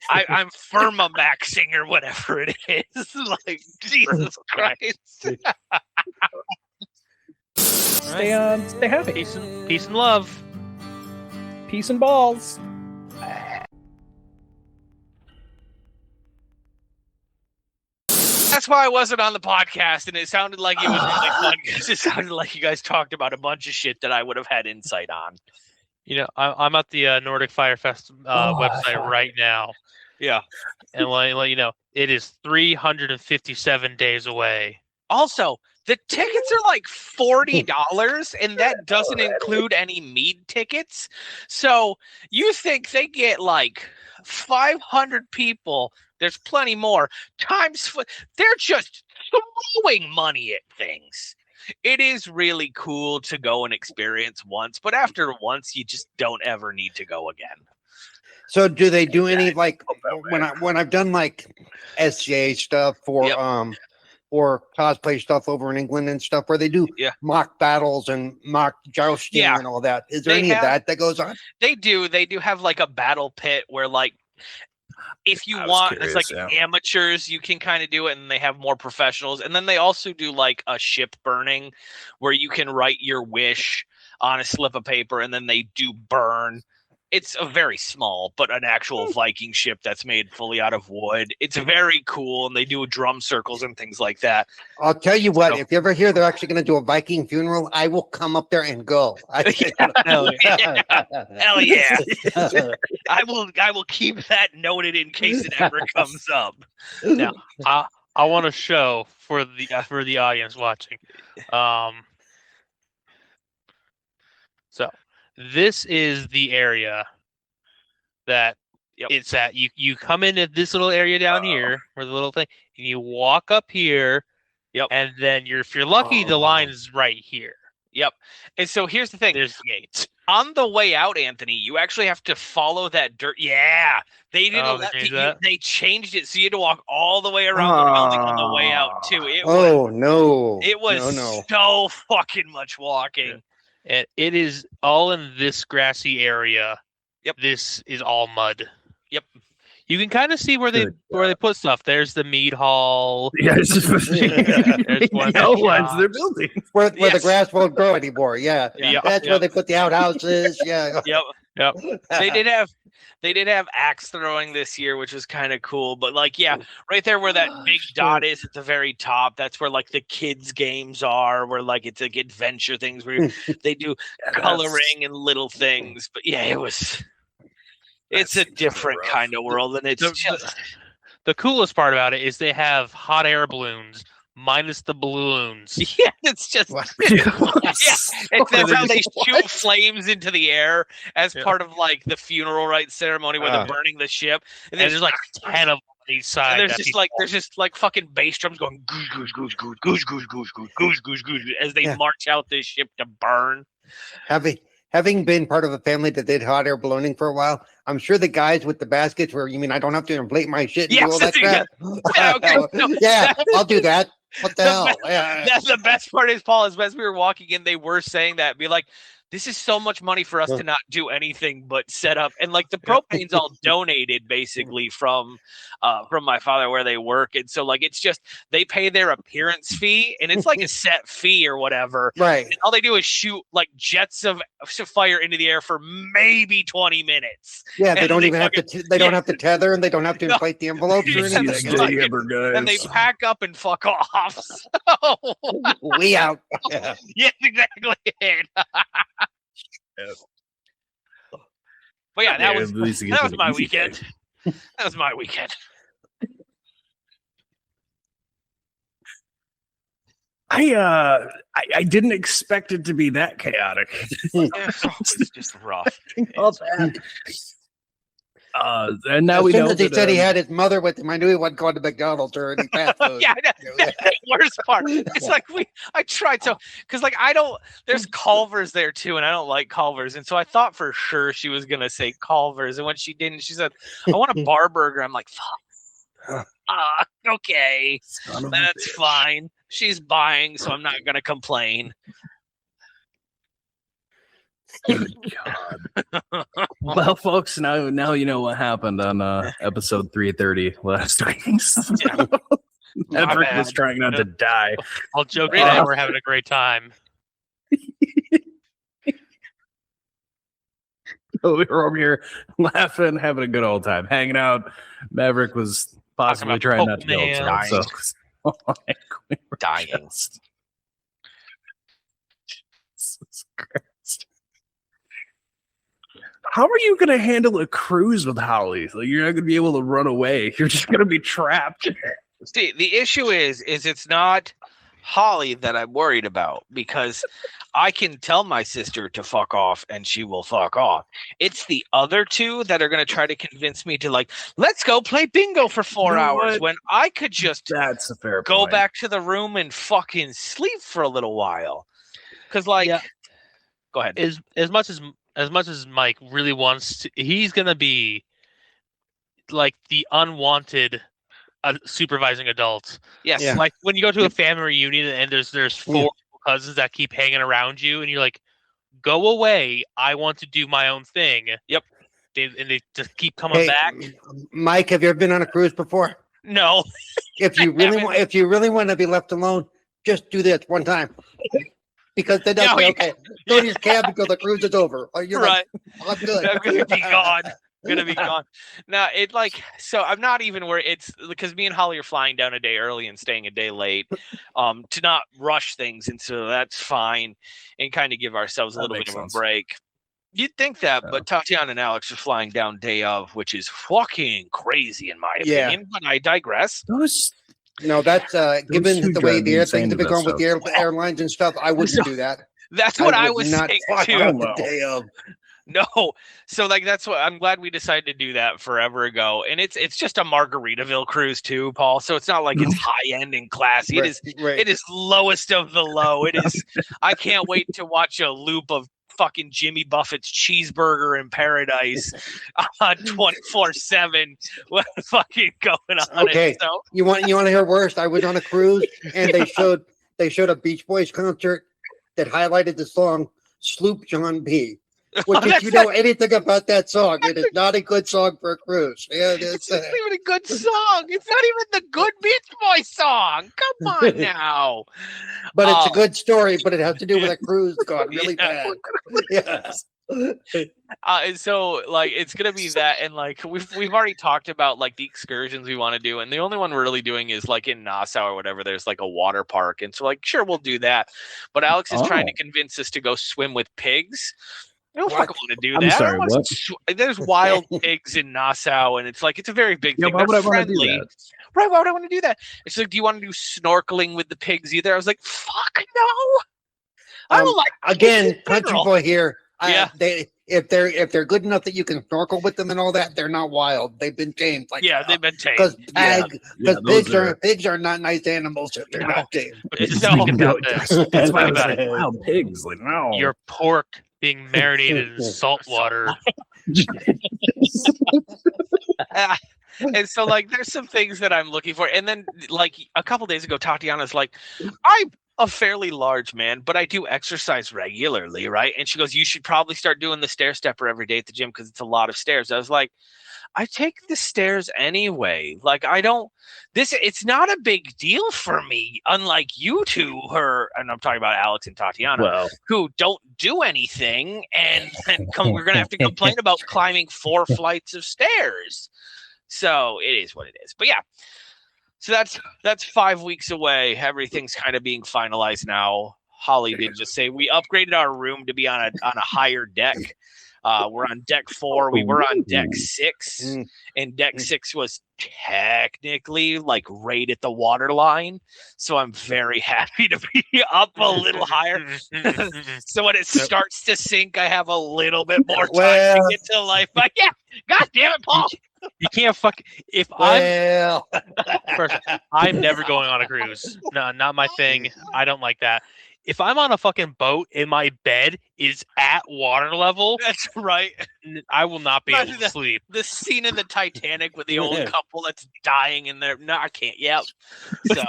I'm Firmamaxing or whatever it is. Like Jesus Christ. Stay happy. Peace and love. Peace and balls. That's why I wasn't on the podcast, and it sounded like it was really fun because it sounded like you guys talked about a bunch of shit that I would have had insight on. You know, I'm at the Nordic Fire Fest website right now, Yeah. and let you know it is 357 days away. Also, the tickets are like $40, and that doesn't include any mead tickets. So you think they get like 500 people? There's plenty more. They're just throwing money at things. It is really cool to go and experience once, but after once, you just don't ever need to go again. So, do they do any like when I've done like SCA stuff for Yep. or cosplay stuff over in England and stuff where they do mock battles and mock jousting and all that? Is there any of that goes on? They do have like a battle pit where like if you want, it's like amateurs, you can kind of do it, and they have more professionals. And then they also do like a ship burning where you can write your wish on a slip of paper, and then they do burn. It's a very small, but an actual Viking ship that's made fully out of wood. It's very cool, and they do drum circles and things like that. I'll tell you what, if you ever hear they're actually going to do a Viking funeral, I will come up there and go. Hell yeah. I will keep that noted in case it ever comes up. Now, I want to show for the audience watching. So this is the area that it's at. You come in at this little area down here, where the little thing, and you walk up here. Yep. And then if you're lucky, the line is right here. Yep. And so here's the thing. There's the gates. On the way out, Anthony, you actually have to follow that dirt. Yeah. They didn't they changed it, so you had to walk all the way around the building on the way out too. It was so fucking much walking. And it is all in this grassy area. Yep. This is all mud. Yep. You can kind of see where they put stuff. There's the mead hall. Yeah, it's just There's one outlines they're building. Where the grass won't grow anymore. Yeah. Yep. That's where they put the outhouses. Yeah. Yep. Yep. They did have axe throwing this year, which was kind of cool. But like, yeah, right there where that big dot is at the very top, that's where like the kids' games are, where like it's like adventure things where they do coloring and little things. But yeah, it's a different kind of world, and it's just the coolest part about it is they have hot air balloons minus the balloons. Yeah, it's just that's how they shoot flames into the air as part of like the funeral rites ceremony where they're burning the ship, and there's like 10 of them on each side. And there's just like fucking bass drums going goose goose goose goose goose goose goose goose goose goose goose as they march out this ship to burn. Having been part of a family that did hot air ballooning for a while, I'm sure the guys with the baskets were, you mean I don't have to inflate my shit and do all that crap? Yeah, okay. Yeah, I'll do that. What the hell? That's the best part is, Paul, is as we were walking in, they were saying that, be like, this is so much money for us to not do anything but set up. And like the propane's all donated basically from my father where they work. And so like, it's just, they pay their appearance fee and it's like a set fee or whatever. Right. And all they do is shoot like jets of fire into the air for maybe 20 minutes. Yeah. They don't even have to, they don't have to tether and they don't have to inflate the envelopes or anything. And they pack up and fuck off. So. We out. Yeah, exactly. But yeah, that was my weekend. That was my weekend. I didn't expect it to be that chaotic. It's just rough. And now we know that he said he had his mother with him. I knew he wasn't going to McDonald's or any fast food. Yeah, that's the worst part. It's like I tried to, because like there's Culver's there too, and I don't like Culver's, and so I thought for sure she was gonna say Culver's, and when she didn't, she said, "I want a bar burger." I'm like, "Fuck." Okay, that's fine. She's buying, so I'm not gonna complain. Good God. Well, folks, now you know what happened on episode 330 last week. Maverick was trying not to die. I'll joke that we're having a great time. So we were over here laughing, having a good old time, hanging out. Maverick was possibly trying not to kill himself. So, we were dying. Jesus Christ. How are you going to handle a cruise with Holly? Like, you're not going to be able to run away. You're just going to be trapped. See, the issue is it's not Holly that I'm worried about because I can tell my sister to fuck off and she will fuck off. It's the other two that are going to try to convince me to like, let's go play bingo for 4 hours when I could just That's a fair go point. back to the room and fucking sleep for a little while. Because like, go ahead. As much as Mike really wants to, he's going to be like the unwanted supervising adult. Yes. Yeah. Like when you go to a family reunion and there's four cousins that keep hanging around you and you're like, go away. I want to do my own thing. Yep. They just keep coming back. Mike, have you ever been on a cruise before? No. If you really want to be left alone, just do this one time. Because then they'll say, okay, go to your cab until the cruise is over. Or you're right. Like, I'm good. I'm gonna be gone. Gonna be gone. Now it like so I'm not even worried. It's because me and Holly are flying down a day early and staying a day late, to not rush things, and so that's fine, and kind of give ourselves a little bit of a break. You'd think that, but Tatiana and Alex are flying down day of, which is fucking crazy in my opinion. But I digress. No, that's given the way the air things have been going with the airlines and stuff, I wouldn't do that. That's what I was saying too. The day of. No, so like that's what I'm glad we decided to do that forever ago, and it's just a Margaritaville cruise too, Paul. So it's not like it's high end and classy. It is lowest of the low. It is. I can't wait to watch a loop of fucking Jimmy Buffett's Cheeseburger in Paradise on 24/7. What fucking going on? Okay, so you want to hear worst? I was on a cruise and they showed a Beach Boys concert that highlighted the song "Sloop John P." Which, if you know anything about that song, it is not a good song for a cruise. Yeah, it's not even a good song. It's not even the good Beach Boys song. Come on now. But it's a good story, but it has to do with a cruise gone really bad. Yeah. And so like it's gonna be that, and like we've already talked about like the excursions we want to do, and the only one we're really doing is like in Nassau or whatever. There's like a water park, and so like sure we'll do that, but Alex is trying to convince us to go swim with pigs. I don't fucking want to do that. I'm sorry, I don't wanna there's wild pigs in Nassau, and it's like it's a very big thing. Why would They're I want to do friendly. that? Right? Why would I want to do that? It's like, do you want to do snorkeling with the pigs either? I was like, fuck no. I don't like again, pigs in country general. boy here. Yeah. If they're good enough that you can snorkel with them and all that, they're not wild. They've been tamed. Like Yeah, they've been tamed. because those pigs are not nice animals if they're not tamed. It's No, not about this. That's why I Think was about like, it. wild pigs. Like, no. Your pork being marinated in salt water. And so like there's some things that I'm looking for. And then like a couple days ago, Tatiana's like, I'm a fairly large man, but I do exercise regularly, right? And she goes, you should probably start doing the stair stepper every day at the gym because it's a lot of stairs. I was like, I take the stairs anyway. Like it's not a big deal for me, unlike you two, and I'm talking about Alex and Tatiana, Well, who don't do anything, and we're gonna have to complain about climbing 4 flights of stairs. So it is what it is. But yeah, so that's 5 weeks away. Everything's kind of being finalized now. Holly did just say we upgraded our room to be on a higher deck. We're on deck 4. We were on deck 6, and deck 6 was technically like right at the water line. So I'm very happy to be up a little higher. So when it starts to sink, I have a little bit more time to get to life. But yeah, God damn it, Paul. You can't I'm never going on a cruise. No, not my thing. I don't like that. If I'm on a fucking boat and my bed is at water level, That's right. I will not be able to sleep. The scene in the Titanic with the old couple that's dying in there. No, I can't. Yep. So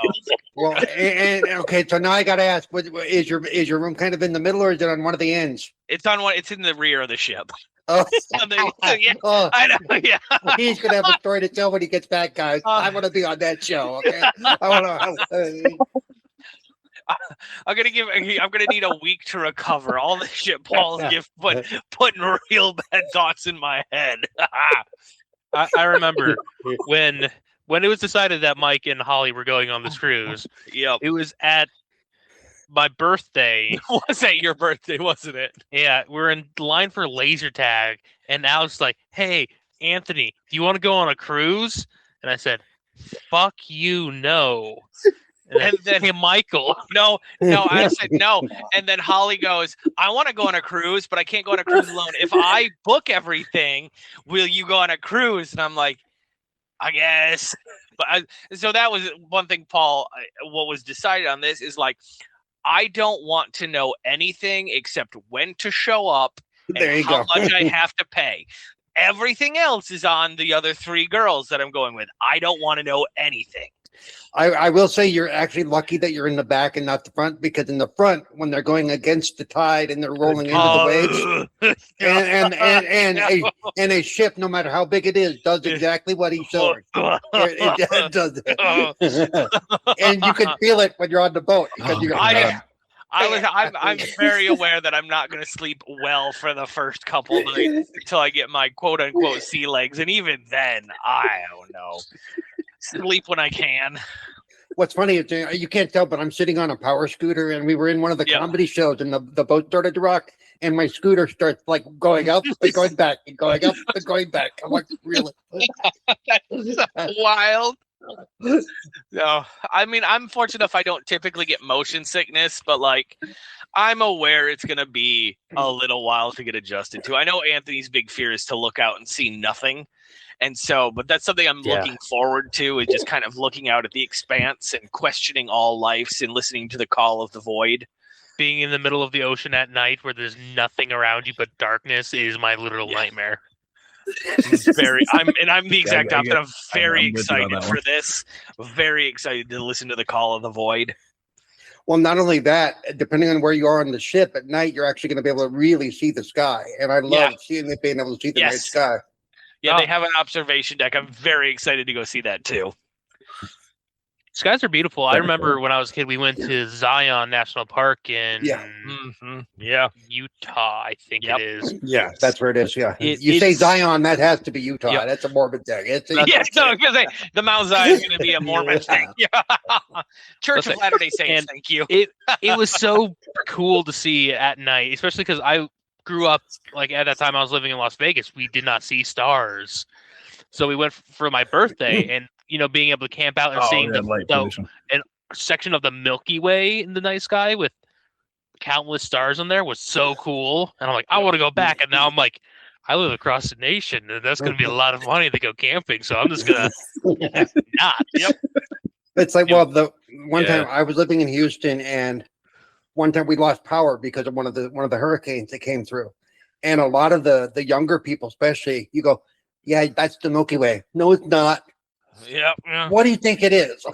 Well, and okay, so now I got to ask: is your room kind of in the middle, or is it on one of the ends? it's on one. It's in the rear of the ship. Oh, Yeah, oh, I know. Yeah. he's gonna have a story to tell when he gets back, guys. I want to be on that show. Okay, I want to. I'm gonna need a week to recover all the shit Paul's putting real bad thoughts in my head. I remember when it was decided that Mike and Holly were going on this cruise. Yep. It was at my birthday. Was that your birthday, wasn't it? Yeah, we're in line for laser tag, and Alex was like, "Hey, Anthony, do you want to go on a cruise?" And I said, "Fuck you, no." And then, hey, Michael. No, I said no. And then Holly goes, I want to go on a cruise, but I can't go on a cruise alone. If I book everything, will you go on a cruise? And I'm like, I guess. But so that was one thing, Paul, what was decided on this is like, I don't want to know anything except when to show up and how much I have to pay. Everything else is on the other 3 girls that I'm going with. I don't want to know anything. I will say you're actually lucky that you're in the back and not the front, because in the front, when they're going against the tide and they're rolling into the waves, and a ship, no matter how big it is, does exactly what he showed. It does. And you can feel it when you're on the boat because I'm very aware that I'm not going to sleep well for the first couple nights until I get my quote unquote sea legs, and even then, I don't know. Sleep when I can. What's funny is you can't tell, but I'm sitting on a power scooter, and we were in one of the comedy shows, and the boat started to rock, and my scooter starts like going up and going back and going up and going back. I'm like, really? That's wild. No, I mean, I'm fortunate if I don't typically get motion sickness, but like I'm aware it's going to be a little while to get adjusted to. I know Anthony's big fear is to look out and see nothing. And so, but that's something I'm looking forward to, is just kind of looking out at the expanse and questioning all lives and listening to the call of the void. Being in the middle of the ocean at night where there's nothing around you but darkness is my literal nightmare. I'm the exact opposite. I'm very excited for this. Very excited to listen to the call of the void. Well, not only that, depending on where you are on the ship at night, you're actually going to be able to really see the sky. And I love seeing it, being able to see the night sky. Yeah, they have an observation deck. I'm very excited to go see that too. Skies are beautiful. I remember when I was a kid, we went to Zion National Park in Utah, I think it is. Yeah, that's where it is. Yeah, you say it's- Zion, that has to be Utah. Yep. That's a morbid thing. It's Yeah, so I was gonna say the Mount Zion is going to be a Mormon thing. Yeah. Church Listen, of Latter-day Saints. and Thank you. It was so cool to see at night, especially because I grew up like at that time I was living in Las Vegas. We did not see stars, so we went for my birthday, and being able to camp out and seeing an section of the Milky Way in the night sky with countless stars on there was so cool. And I'm like, I want to go back. And now I'm like, I live across the nation, and that's going to be a lot of money to go camping. So I'm just gonna not. Yep. It's like, well, the one time I was living in Houston, and one time we lost power because of one of the hurricanes that came through, and a lot of the younger people, especially, you go, yeah, that's the Milky Way. No, it's not. Yep. Yeah. What do you think it is?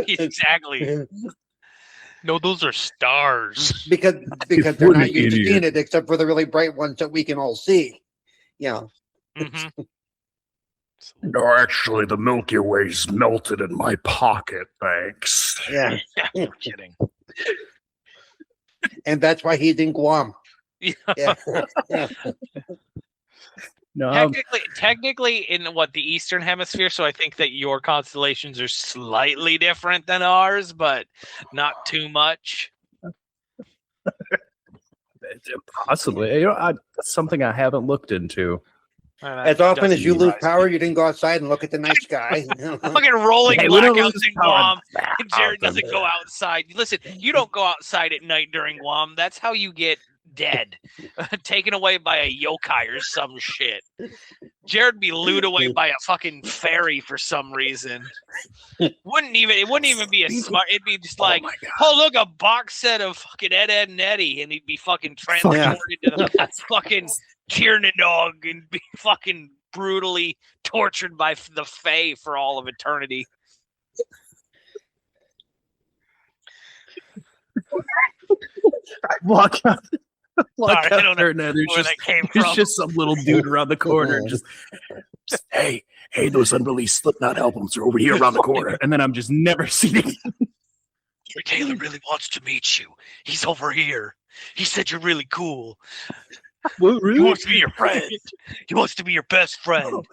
Exactly. No, those are stars. because they're not used to seeing it, except for the really bright ones that we can all see. Yeah. Mm-hmm. No, actually, the Milky Way's melted in my pocket, thanks. Yeah. No kidding. And that's why he's in Guam. Yeah. No, Technically in the Eastern Hemisphere, so I think that your constellations are slightly different than ours, but not too much. possibly. That's something I haven't looked into. As often as you lose power, you didn't go outside and look at the night sky. Fucking rolling Hey, we don't blackouts lose in power Guam. And Jared doesn't go outside. Listen, you don't go outside at night during Guam. That's how you get dead, taken away by a yokai or some shit. Jared be looted away by a fucking fairy for some reason. It wouldn't even be a smart. It'd be just like, oh look, a box set of fucking Ed and Eddie, and he'd be fucking transported to the fucking Tiernanog and be fucking brutally tortured by the Fae for all of eternity. Walk out. Sorry, I don't know where that came from. There's just some little dude around the corner. Just hey, those unreleased Slipknot albums are over here around the corner. And then I'm just never seen it. Taylor really wants to meet you. He's over here. He said you're really cool. What, really? He wants to be your friend. He wants to be your best friend.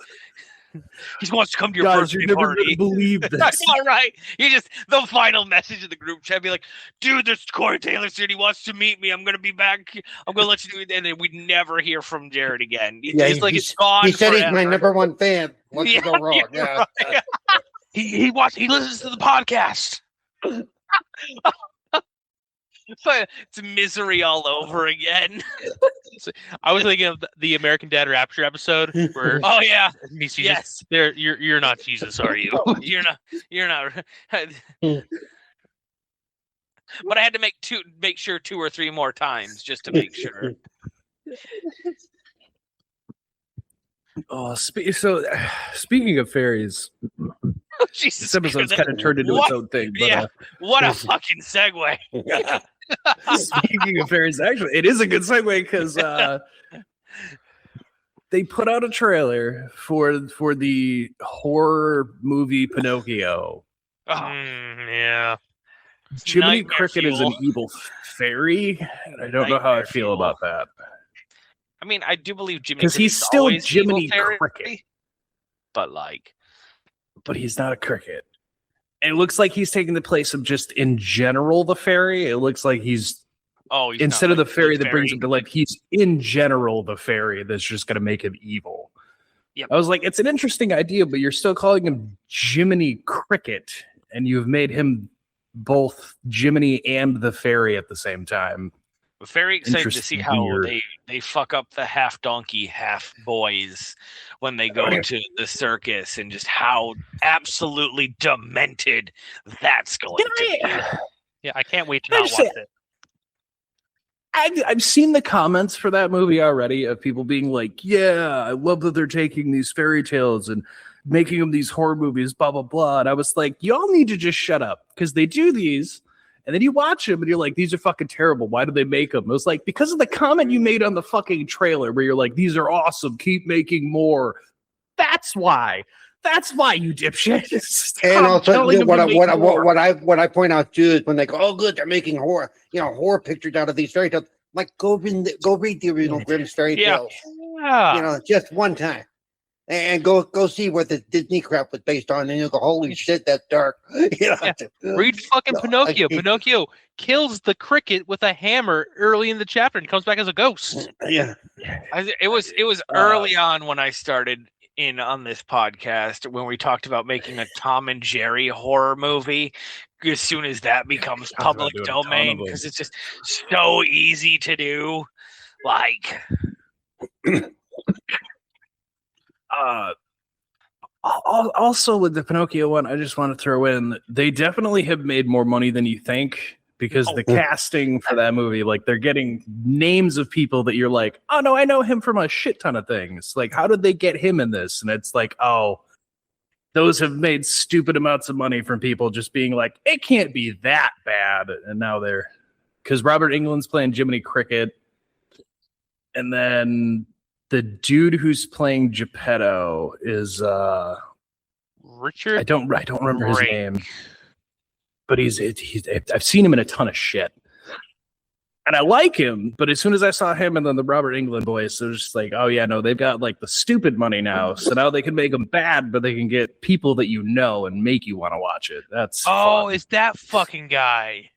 He wants to come to your Guys, birthday you're never party. gonna believe this. All right. You just the final message in the group chat be like, dude, this Corey Taylor said he wants to meet me. I'm gonna be back. I'm gonna let you do it. And then we'd never hear from Jared again. It's like it's gone. He said forever. he's my number one fan. What's to go wrong? Yeah. Right. He listens to the podcast. But it's misery all over again. I was thinking of the American Dad Rapture episode where Oh yeah. yes, you're not Jesus, are you? You're not. But I had to make sure 2 or 3 more times just to make sure. Oh, speaking of fairies, Jesus, this episode's Christ. kind of turned into its own thing. But, Yeah. What a fucking segue. speaking of fairies, actually, it is a good segue because they put out a trailer for the horror movie Pinocchio. Yeah. Jiminy Nightmare Cricket is an fuel. evil fairy, and I don't know how I Nightmare feel fuel. about that. I mean, I do believe Jimmy Because he's Cricket's still always Jiminy evil fairy, Cricket. but like, But he's not a cricket. It looks like he's taking the place of just in general the fairy. It looks like he's he's instead not of the like fairy the that brings him to life, he's in general the fairy that's just going to make him evil. Yep. I was like, it's an interesting idea, but you're still calling him Jiminy Cricket, and you've made him both Jiminy and the fairy at the same time. Very excited to see Interesting, how weird. they fuck up the half donkey, half boys when they go to the circus, and just how absolutely demented that's going to be. Yeah, I can't wait to I not just watch say- it. I've seen the comments for that movie already of people being like, yeah, I love that they're taking these fairy tales and making them these horror movies, blah, blah, blah. And I was like, y'all need to just shut up because they do these. And then you watch them and you're like, these are fucking terrible. Why do they make them? It was like, because of the comment you made on the fucking trailer where you're like, these are awesome. Keep making more. That's why That's why, you dipshit. And Stop also, telling them what to make more. I point out too is when they go, "Oh, good, they're making horror pictures out of these fairy tales." Like, go read the original Grimm's fairy tales. Yeah. Just one time, and go see what the Disney crap was based on, and you'll go, "Holy shit, that's dark." Read fucking No, Pinocchio. Pinocchio kills the cricket with a hammer early in the chapter and comes back as a ghost. Yeah. It was early on when I started in on this podcast when we talked about making a Tom and Jerry horror movie. As soon as that becomes public domain, because it's just so easy to do. Like, also with the Pinocchio one, I just want to throw in, they definitely have made more money than you think, because the casting for that movie, like, they're getting names of people that you're like, oh no, I know him from a shit ton of things. Like, how did they get him in this? And it's like, oh, those have made stupid amounts of money from people just being like, it can't be that bad. And now because Robert Englund's playing Jiminy Cricket, and then the dude who's playing Geppetto is Richard. I don't remember his name, but he's I've seen him in a ton of shit, and I like him. But as soon as I saw him and then the Robert Englund voice, it was just like, oh yeah, no, they've got like the stupid money now, so now they can make them bad, but they can get people that you know and make you want to watch it. That's fun. It's that fucking guy.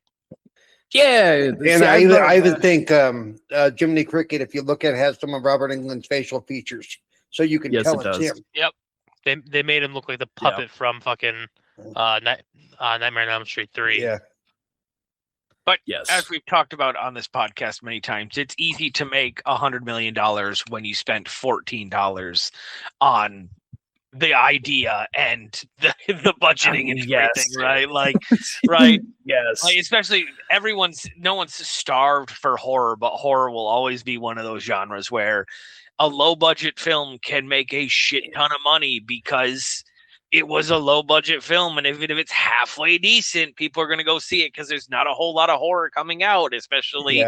Yeah, and I even think Jiminy Cricket, if you look at it, has some of Robert Englund's facial features, so you can tell it's him. Yep, they made him look like the puppet from fucking Nightmare on Elm Street 3. Yeah. But yes, as we've talked about on this podcast many times, it's easy to make $100 million when you spent $14 on the idea and the budgeting and everything, right? Like, right? Yes. Like, especially no one's starved for horror, but horror will always be one of those genres where a low budget film can make a shit ton of money because it was a low budget film, and even if it's halfway decent, people are going to go see it because there's not a whole lot of horror coming out, especially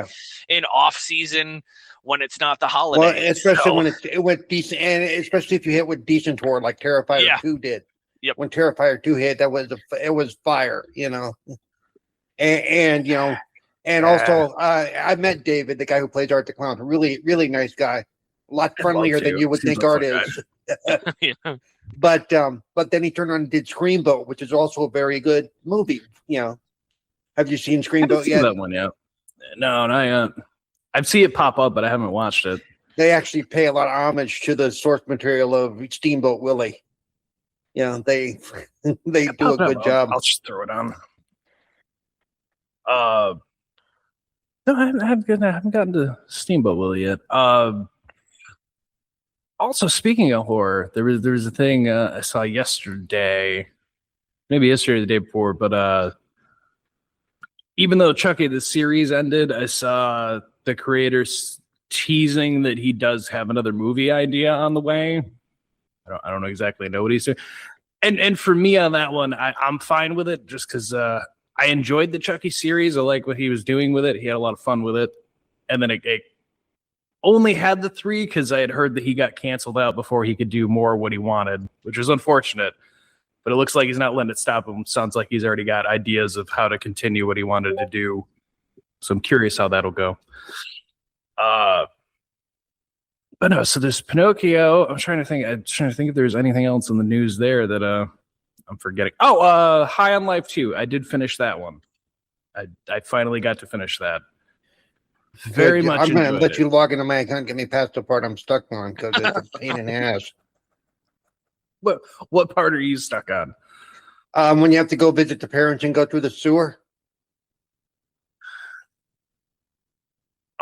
in off season when it's not the holiday. Well, especially when it went decent, and especially if you hit with decent horror like Terrifier 2 did. Yep. When Terrifier 2 hit, it was fire, you know. And you know, and also I met David, the guy who plays Art the Clown, a really, really nice guy. A lot friendlier than you would think Art is. Yeah. But then he turned on and did Screamboat, which is also a very good movie. You know, have you seen Screamboat yet? That one, yeah. No, not yet. I've seen it pop up, but I haven't watched it. They actually pay a lot of homage to the source material of Steamboat Willie. You know, they do a good job. I'll just throw it on. No, I haven't gotten to Steamboat Willie yet. Also, speaking of horror, there was a thing I saw yesterday, maybe yesterday or the day before, but even though Chucky the series ended, I saw the creators teasing that he does have another movie idea on the way. I don't exactly know what he's doing. And for me on that one, I'm fine with it just because I enjoyed the Chucky series. I like what he was doing with it. He had a lot of fun with it. And then it only had the 3 because I had heard that he got canceled out before he could do more what he wanted, which was unfortunate. But it looks like he's not letting it stop him. Sounds like he's already got ideas of how to continue what he wanted to do. So I'm curious how that'll go. But no, so there's Pinocchio. I'm trying to think if there's anything else in the news there that I'm forgetting. Oh, High on Life 2. I did finish that one. I finally got to finish that. Very much. I'm going to let you log into my account and get me past the part I'm stuck on because it's a pain in the ass. What part are you stuck on? When you have to go visit the parents and go through the sewer.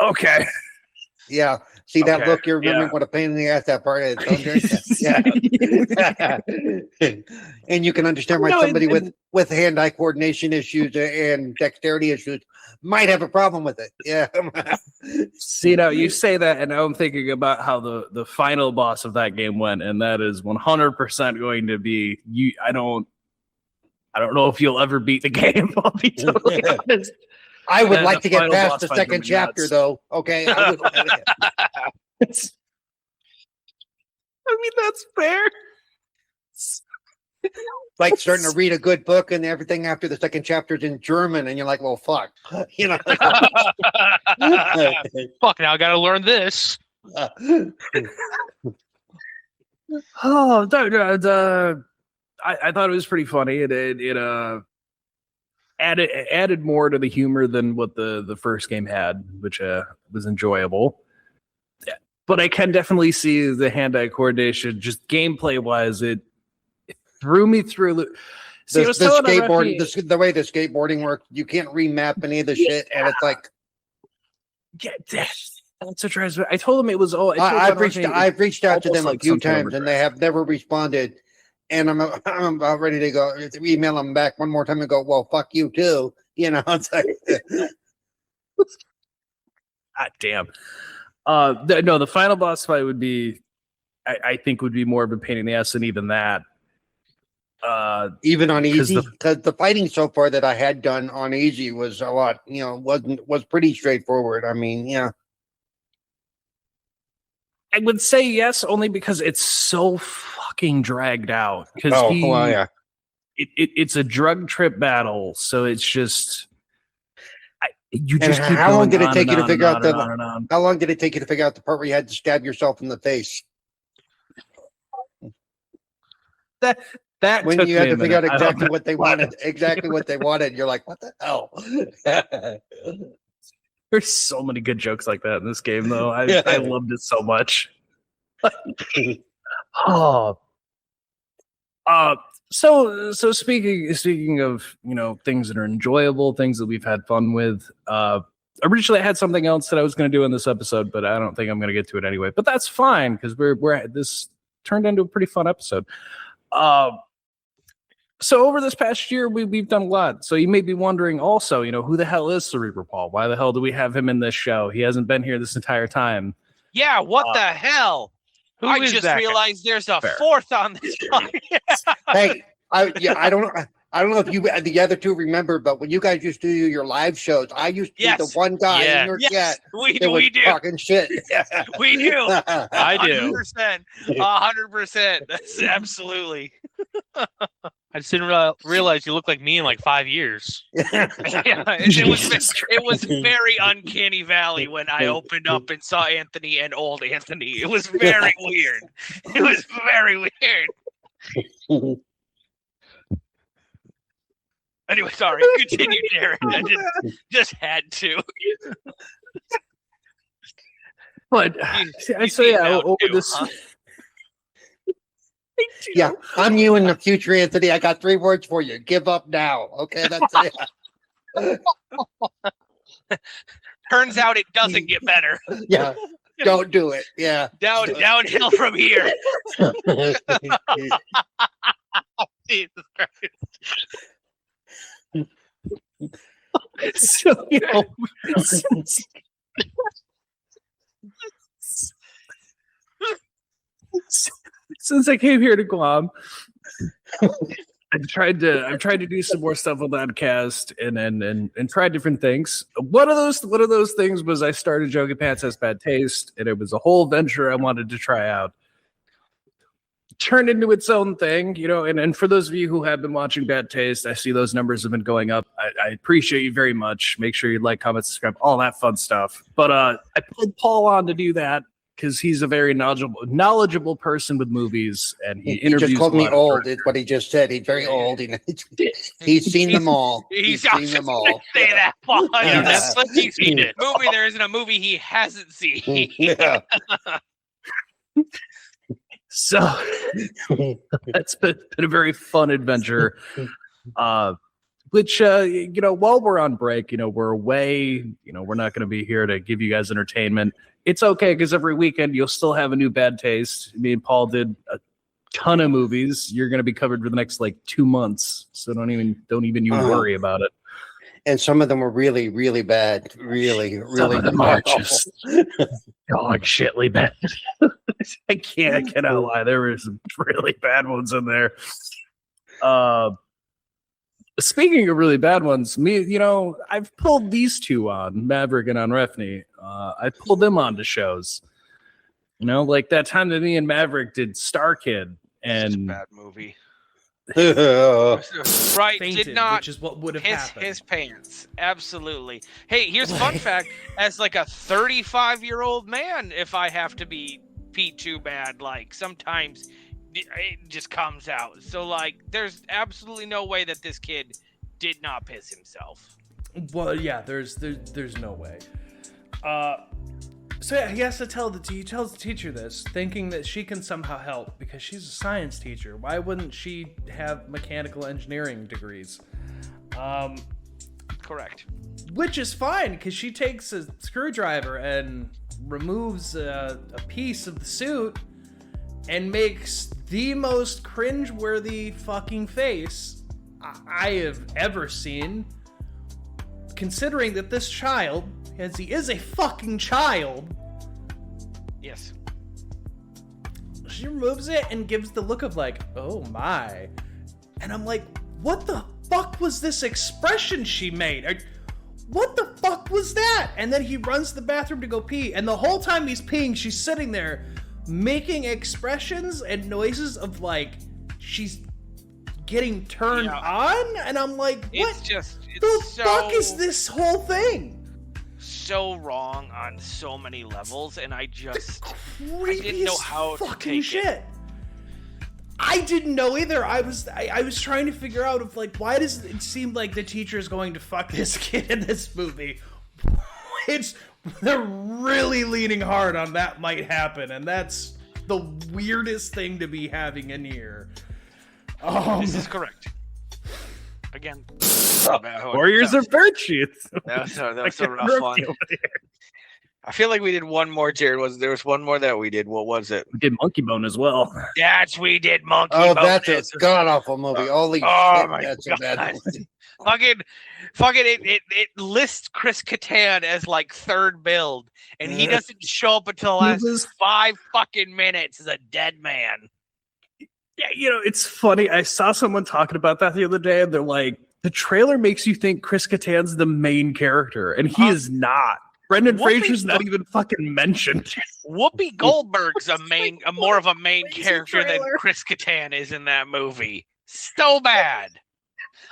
Okay. Yeah. See that look? You're remembering what a pain in the ass that part is. Yeah. And you can understand why somebody with hand-eye coordination issues and dexterity issues might have a problem with it. Yeah. See, now you say that, and now I'm thinking about how the final boss of that game went, and that is 100% going to be you. I don't know if you'll ever beat the game. I'll be totally honest. I would like to get past the second chapter, though. Okay. I mean, that's fair. like starting to read a good book and everything after the second chapter is in German, and you're like, well, fuck, you know. Fuck, now I gotta learn this. Oh, I thought it was pretty funny. It added more to the humor than what the first game had, which was enjoyable. But I can definitely see the hand-eye coordination, just gameplay wise, it threw me through. See, the skateboarding, the way the skateboarding works, you can't remap any of the shit, and it's like, yeah, that's what drives me. I told them it was all. I've reached out to them a few times, and they have never responded. And I'm about ready to go email them back one more time and go, well, fuck you too. You know, it's like, God damn. No, the final boss fight would be, I think, would be more of a pain in the ass than even that. Even on easy, because the fighting so far that I had done on easy was a lot, was pretty straightforward. I mean, yeah. I would say yes, only because it's so fucking dragged out. Because it's a drug trip battle, so it's just you just. And how long did it take you to figure out How long did it take you to figure out the part where you had to stab yourself in the face? That when you had to figure out exactly what they wanted, you're like, what the hell? There's so many good jokes like that in this game, though. I loved it so much. So speaking of things that are enjoyable, things that we've had fun with. Originally, I had something else that I was going to do in this episode, but I don't think I'm going to get to it anyway. But that's fine because this turned into a pretty fun episode. So over this past year, we've done a lot. So you may be wondering also, who the hell is Cerebral Paul? Why the hell do we have him in this show? He hasn't been here this entire time. Yeah, what the hell? I just realized there's a fourth on this podcast. Hey, I don't know if you the other two remember, but when you guys used to do your live shows, I used to be the one guy in your chat. We do talking shit. We do. I do. 100%. That's absolutely. I just didn't realize you look like me in like 5 years. It was very uncanny valley when I opened up and saw Anthony and old Anthony. It was very weird. It was very weird. Anyway, sorry. Continue, Jared. I just had to. But over this. Huh? Yeah, I'm you in the future, Anthony. I got 3 words for you. Give up now. Okay, that's it. Turns out it doesn't get better. Yeah, don't do it. Yeah, downhill from here. Jesus Christ. So since I came here to Guam, I've tried to do some more stuff with Oddcast and try different things. One of those things was I started Jokey Pants Has Bad Taste, and it was a whole venture I wanted to try out. Turned into its own thing, and for those of you who have been watching Bad Taste, I see those numbers have been going up. I appreciate you very much. Make sure you like, comment, subscribe, all that fun stuff. But I pulled Paul on to do that because he's a very knowledgeable person with movies, and he just called me old. It's what he just said. He's very old. He's seen them all. He's seen them all. Say that, Paul. Netflix, he's seen it. Movie. There isn't a movie he hasn't seen. Yeah. So that's been a very fun adventure. Which while we're on break, we're away. We're not going to be here to give you guys entertainment. It's okay because every weekend you'll still have a new Bad Taste. Me and Paul did a ton of movies. You're going to be covered for the next 2 months, so don't even you worry about it. And some of them were really, really bad. Really, really. Some of them are just dog shitly bad. I cannot lie. There were some really bad ones in there. Speaking of really bad ones, I've pulled these two on, Maverick and Onrefni. I pulled them onto shows. Like that time that me and Maverick did Star Kid, and a bad movie. Right, fainted, did not which is what would have piss happened. his pants. Absolutely. Hey, here's a fun fact. As like a 35-year-old man, if I have to be pee too bad, like sometimes it just comes out. So like, there's absolutely no way that this kid did not piss himself. Well, yeah, there's no way. So yeah, he has to he tells the teacher this, thinking that she can somehow help because she's a science teacher. Why wouldn't she have mechanical engineering degrees? Correct. Which is fine because she takes a screwdriver and removes a piece of the suit and makes the most cringe-worthy fucking face I have ever seen. Considering that this child, as he is a fucking child, Yes. she removes it and gives the look of like, oh my. And I'm like, what the fuck was this expression she made? What the fuck was that? And then he runs to the bathroom to go pee, and the whole time he's peeing, she's sitting there making expressions and noises of like she's getting turned on, and I'm like, what the fuck is this whole thing? So wrong on so many levels, and I Creepy didn't know as how to fucking take shit. it. I didn't know either. I was trying to figure out of like, why does it seem like the teacher is going to fuck this kid in this movie? They're really leaning hard on that might happen, and that's the weirdest thing to be having in here. This is correct. Again, Warriors of virtue. that was a rough one. I feel like we did one more, Jared. There was one more that we did. What was it? We did Monkey Bone as well. We did Monkey Oh, Bone. that's a god awful movie. Holy shit, my that's God. a bad movie. Fucking it lists Chris Kattan as like third build, and he doesn't show up until the last 5 fucking minutes as a dead man. Yeah, it's funny. I saw someone talking about that the other day, and they're like, the trailer makes you think Chris Kattan's the main character, and he is not. Brendan Fraser's not even fucking mentioned. Whoopi Goldberg's more of a main character than Chris Kattan is in that movie. So bad.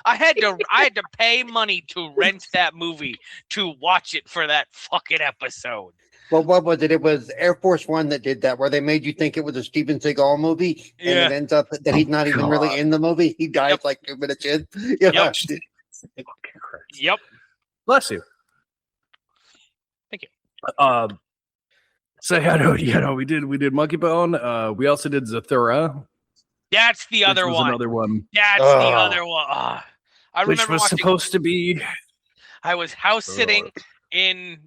I had to pay money to rent that movie to watch it for that fucking episode. Well, what was it? It was Air Force One that did that, where they made you think it was a Steven Seagal movie, and it ends up that he's not even really in the movie. He dies like 2 minutes in. Yeah. Yep. Bless you. Thank you. So we did Monkey Bone. We also did Zathura. That's the other one. Another one. That's the other one. I remember which was watching, supposed to be. I was house sitting in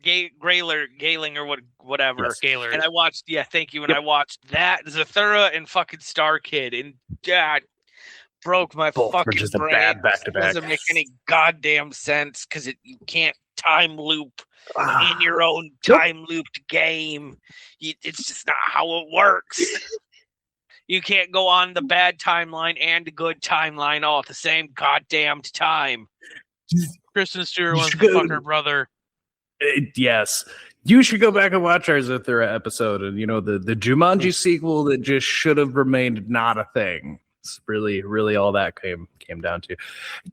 Gailing or whatever. Yes. Gaylord. And I watched, thank you. And I watched that, Zathura and fucking Star Kid, and that broke my Both were fucking just a brain. bad back-to-back. It doesn't make any goddamn sense because you can't time loop in your own time looped game. It's just not how it works. You can't go on the bad timeline and the good timeline all at the same goddamn time. Kristen Stewart wants to fuck her brother. Yes. You should go back and watch our Zathura episode, and the Jumanji sequel that just should have remained not a thing. It's really all that came down to.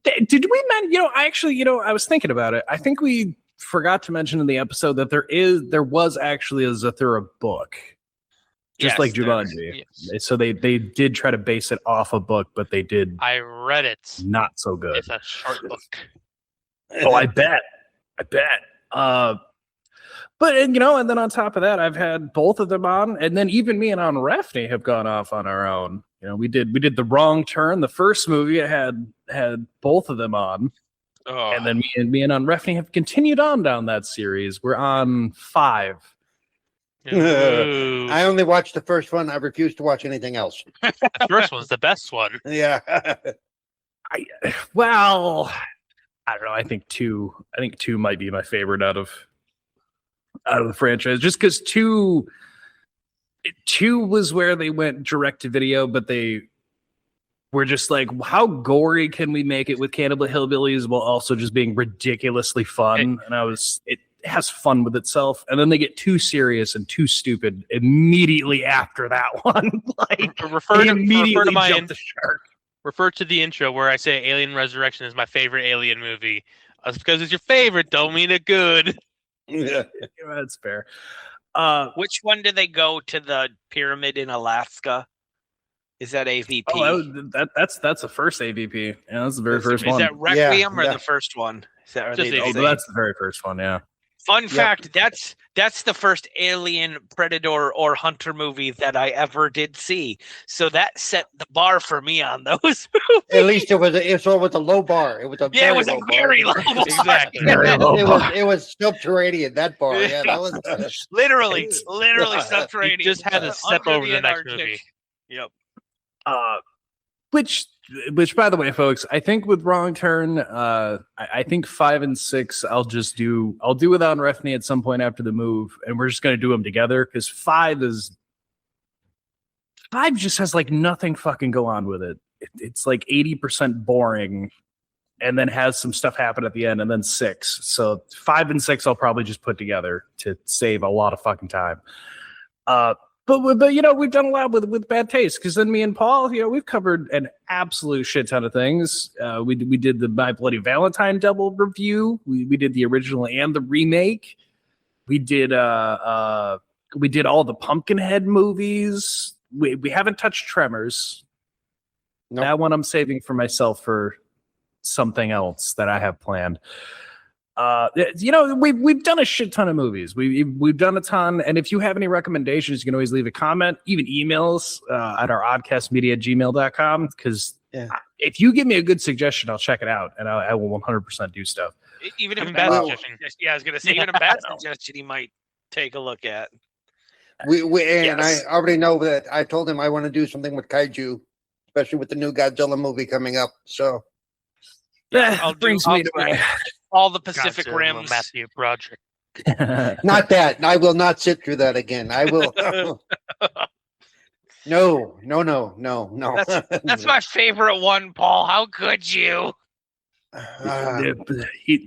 Did we mention? I was thinking about it. I think we forgot to mention in the episode that there was actually a Zathura book, just like Jumanji. Yes. So they did try to base it off a book, but they did. I read it. Not so good. It's a short book. Oh, I bet. But and then on top of that, I've had both of them on, and then even me and Onrefni have gone off on our own. We did The Wrong Turn, the first movie. I had both of them on, and then me and Onrefni have continued on down that series. We're on 5. Ooh. I only watched the first one. I refuse to watch anything else. The first one's the best one. Yeah. I don't know. I think 2 might be my favorite out of the franchise, just because 2 was where they went direct to video, but they were just like, how gory can we make it with Cannibal Hillbillies while also just being ridiculously fun? And has fun with itself, and then they get too serious and too stupid immediately after that one. Like Refer they to immediately my jump the shark. refer to the intro where I say Alien Resurrection is my favorite Alien movie. Just because it's your favorite, don't mean it good. Yeah. That's fair. Which one do they go to the pyramid in Alaska? Is that AVP? That's the first AVP. Yeah, that's the very first Is one. that Requiem or Yeah. the first one? Is that are Just they the AVP. same? That's the very first one. Yeah. Fun fact, that's the first Alien, Predator, or Hunter movie that I ever did see. So that set the bar for me on those movies. At least it was a low bar. It was a Yeah, it very was a low bar. very low bar. Exactly. It was subterranean, that bar. Yeah, that was literally You subterranean. just had to step Under over the next Antarctic. movie. Yep. Which, by the way, folks, I think with Wrong Turn, I think 5 and 6, I'll do with Onrefni at some point after the move, and we're just gonna do them together because 5 just has like nothing fucking go on with it. It's like 80% boring, and then has some stuff happen at the end, and then 6. So 5 and 6, I'll probably just put together to save a lot of fucking time. But we've done a lot with Bad Taste, because then me and Paul, we've covered an absolute shit ton of things. We did the My Bloody Valentine double review. We did the original and the remake. We did all the Pumpkinhead movies. We haven't touched Tremors. Nope. That one I'm saving for myself for something else that I have planned. We've done a shit ton of movies. We've done a ton, and if you have any recommendations, you can always leave a comment, even emails at our oddcastmedia@gmail.com, because if you give me a good suggestion, I'll check it out, and I will 100% do stuff. Even if Even bad bad suggestion. Yeah, I was gonna say even a bad suggestion he might take a look at. and Yes. I already know that I told him I want to do something with kaiju, especially with the new Godzilla movie coming up. So I'll do all the Pacific Godzilla, Rims. Matthew Broderick. not that. I will not sit through that again. I will. No. That's my favorite one, Paul. How could you?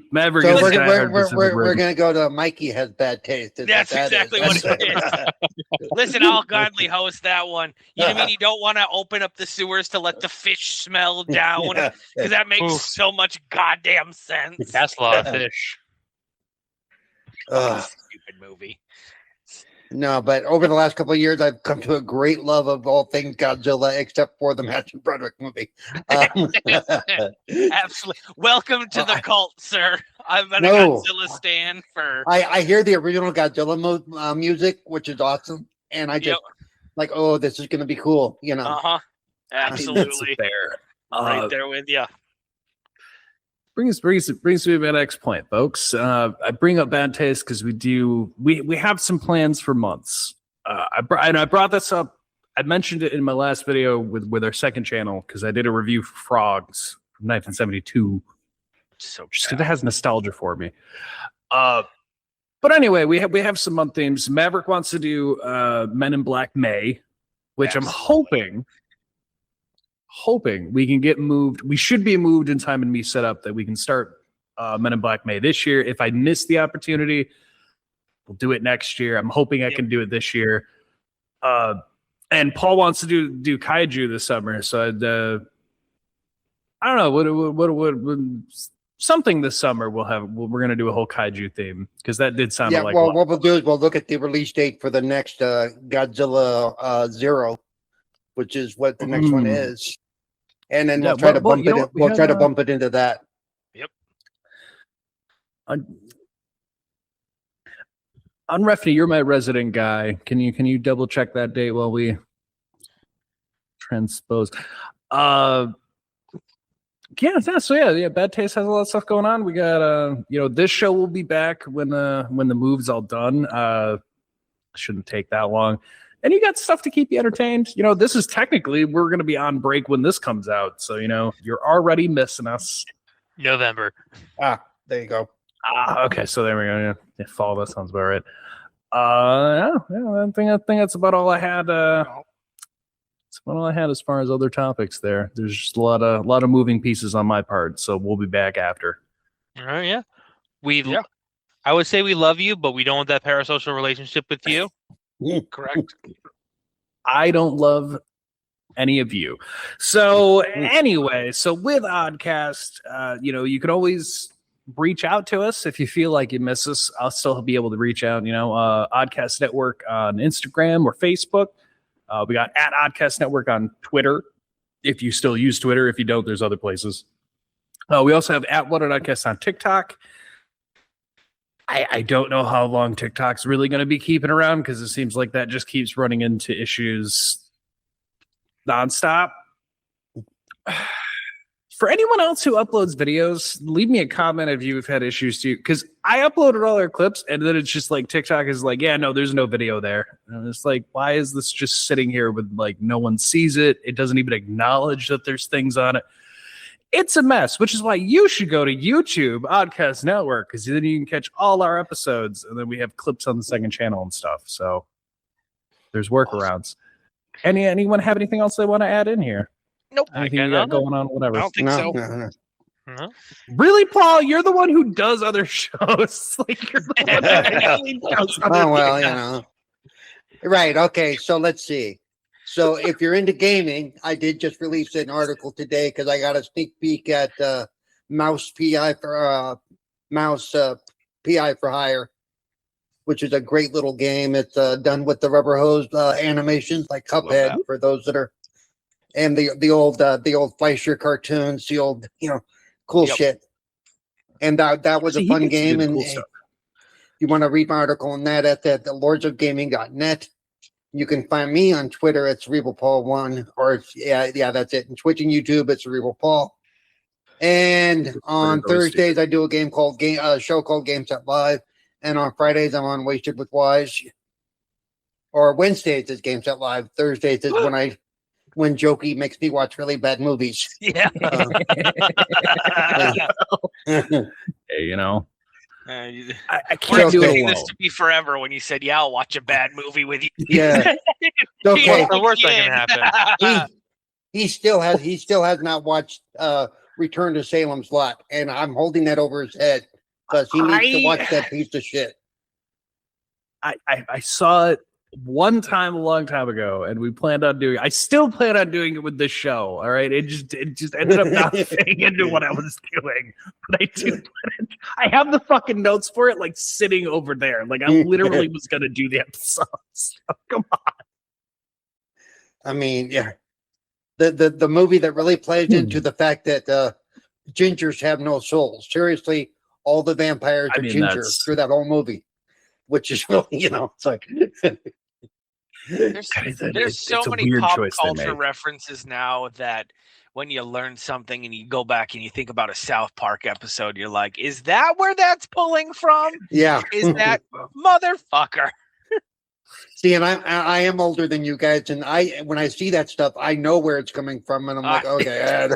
Maverick So is we're, a diehard we're, Pacific we're, we're Rim. going to go to Mikey Has Bad Taste. Is That's what that exactly is. what it is. Listen, I'll gladly host that one. You mean you don't want to open up the sewers to let the fish smell down? Because that makes Oof. so much goddamn sense. That's a lot of fish. Ugh. Stupid movie. No, but over the last couple of years, I've come to a great love of all things Godzilla, except for the Matthew Broderick movie. Absolutely. Welcome to the cult, sir. I've been No. a Godzilla stan for. I hear the original Godzilla music, which is awesome, and I just like, oh, this is going to be cool, Uh-huh. Absolutely. Fair. Right there with you. Brings me to my next point, folks. I bring up Bad Taste because we have some plans for months. I brought this up. I mentioned it in my last video with our second channel because I did a review for Frogs from 1972. So Just because it has nostalgia for me. But anyway, we have some month themes. Maverick wants to do Men in Black May, which I'm hoping we can get moved. We should be moved in time and me set up that we can start Men in Black May this year. If I miss the opportunity, we'll do it next year. I'm hoping I can do it this year. And Paul wants to do kaiju this summer, so I don't know what something this summer we're gonna do a whole kaiju theme because that did sound like. Well, what we'll do is we'll look at the release date for the next Godzilla 0, which is what the next one is. And then we'll try to bump it. We'll try to bump it into that. Yep. Onrefni, you're my resident guy. Can you double check that date while we transpose? Yeah. Bad Taste has a lot of stuff going on. We got this show will be back when the move's all done. Shouldn't take that long. And you got stuff to keep you entertained. This is technically we're going to be on break when this comes out. So, you're already missing us. November. There you go. Okay. So there we go. Yeah. Fall. That sounds about right. I think that's about all I had. That's about all I had as far as other topics there. There's just a lot of moving pieces on my part. So we'll be back after. All right. Yeah. I would say we love you, but we don't want that parasocial relationship with you. Correct. I don't love any of you. So anyway, so with Oddcast, you can always reach out to us if you feel like you miss us. I'll still be able to reach out. Oddcast Network on Instagram or Facebook. We got at Oddcast Network on Twitter. If you still use Twitter, if you don't, there's other places. We also have at What an Oddcast on TikTok. I don't know how long TikTok's really going to be keeping around because it seems like that just keeps running into issues nonstop. For anyone else who uploads videos, leave me a comment if you've had issues too, because I uploaded all our clips and then it's just like TikTok is like, yeah, no, there's no video there. And it's like, why is this just sitting here with like no one sees it? It doesn't even acknowledge that there's things on it. It's a mess, which is why you should go to YouTube, Oddcast Network, because then you can catch all our episodes, and then we have clips on the second channel and stuff. So there's workarounds. Anyone have anything else they want to add in here? Nope. Anything you got going on? Whatever. I don't think so. No. Really, Paul? You're the one who does other shows. Like you're the one that actually does other Oh, well, things. Right. Okay. So let's see. So if you're into gaming, I did just release an article today because I got a sneak peek at Mouse PI for PI for Hire, which is a great little game. It's done with the rubber hose animations like Cuphead for those that are, and the old Fleischer cartoons, the old cool shit. And that was a fun game. And you want to read my article on that at the lordsofgaming.net. You can find me on Twitter at Cerebral Paul 1, or that's it. And Twitch and YouTube, it's Cerebral Paul. And on Thursdays, I do a show called Game Set Live. And on Fridays, I'm on Wasted with Wise. Or Wednesdays is Game Set Live. Thursdays is when Jokey makes me watch really bad movies. Yeah. Hey, I We're can't do it expecting alone. this to be forever when you said, yeah, I'll watch a bad movie with you. Yeah. Okay. What's the worst that can happen? He still has not watched Return to Salem's Lot, and I'm holding that over his head because he needs to watch that piece of shit. I saw it one time a long time ago, and we planned on doing. I still plan on doing it with this show. All right, it just ended up not fitting into what I was doing. But I have the fucking notes for it, like sitting over there. Like I literally was gonna do the episode. So, come on. I mean, yeah, the movie that really plays into the fact that gingers have no souls. Seriously, all the vampires are ginger through that whole movie. Which is really, it's like there's so many pop culture references now that when you learn something and you go back and you think about a South Park episode, you're like, is that where that's pulling from? Yeah. Is that motherfucker? See, and I am older than you guys, and when I see that stuff, I know where it's coming from, and I'm like, okay.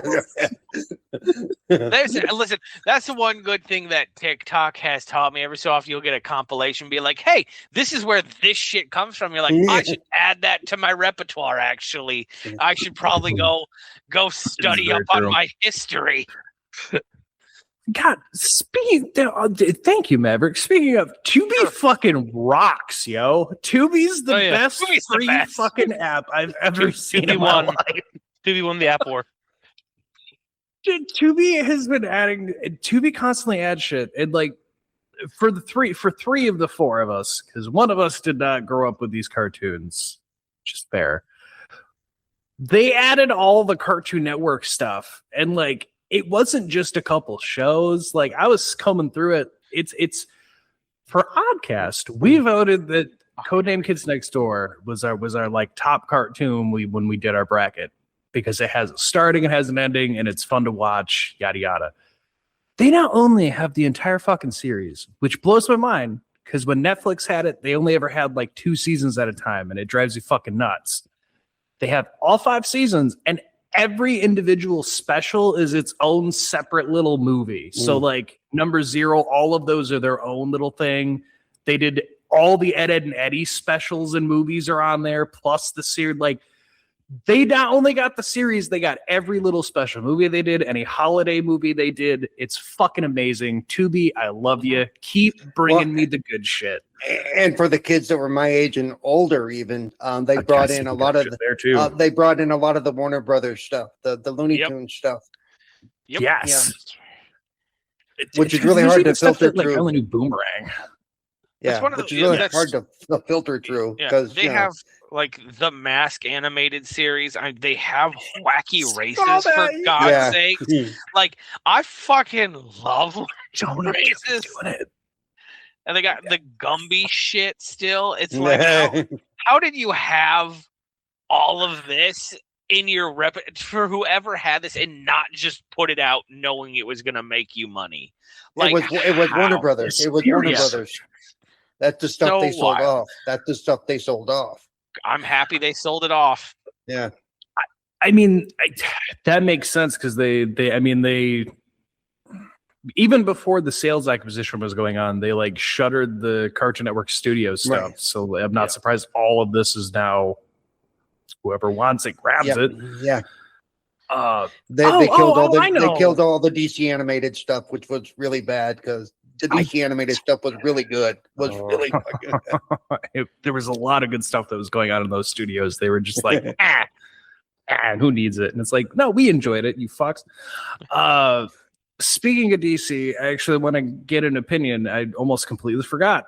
Listen, that's the one good thing that TikTok has taught me. Every so often, you'll get a compilation, be like, "Hey, this is where this shit comes from." You're like, I should add that to my repertoire. Actually, I should probably go study up on my history. God, thank you, Maverick. Speaking of, Tubi fucking rocks, yo. Tubi's the best free fucking app I've ever seen in my life. Tubi won the App War. Tubi has been Tubi constantly adds shit. And like for three of the four of us, because one of us did not grow up with these cartoons, which is fair. They added all the Cartoon Network stuff, and like it wasn't just a couple shows. Like I was coming through it. It's for Oddcast. We voted that Codename Kids Next Door was our like top cartoon when we did our bracket because it has a starting, it has an ending, and it's fun to watch. Yada yada. They not only have the entire fucking series, which blows my mind because when Netflix had it, they only ever had like 2 seasons at a time, and it drives you fucking nuts. They have all 5 seasons, and every individual special is its own separate little movie. So like number 0, all of those are their own little thing. They did all the Ed and Eddie specials and movies are on there, plus the series. Like They not only got the series, they got every little special movie they did, any holiday movie they did. It's fucking amazing. Tubi, I love you. Keep bringing me the good shit. And for the kids that were my age and older, even they brought in a lot of there too. they brought in a lot of the Warner Brothers stuff, the Looney Yep. Tunes stuff. Yep. Yes. Which is really hard to filter like through. Ellen New Boomerang. Yeah, That's one of which the- is really that's- hard to filter through Yeah, because they have like the Mask animated series. They have wacky races that, for yeah. God's Yeah. sake. Like I fucking love Jonah kept races, doing it. and they got the Gumby shit still. It's like, how did you have all of this in your for whoever had this and not just put it out knowing it was gonna make you money? Like it was Warner how? Brothers. It was Warner Serious. Brothers. That's the stuff So they sold wild. off. That's the stuff they sold off. I'm happy they sold it off. Yeah. I mean, that makes sense because they even before the sales acquisition was going on, they like shuttered the Cartoon Network Studios stuff. Right. So I'm not surprised all of this is now whoever wants it grabs Yeah. it. Yeah. They I know. killed all the DC animated stuff, which was really bad because the DC animated stuff was really good. Was really fucking good. There was a lot of good stuff that was going on in those studios. They were just like, who needs it? And it's like, no, we enjoyed it, you fucks. Speaking of DC, I actually want to get an opinion. I almost completely forgot.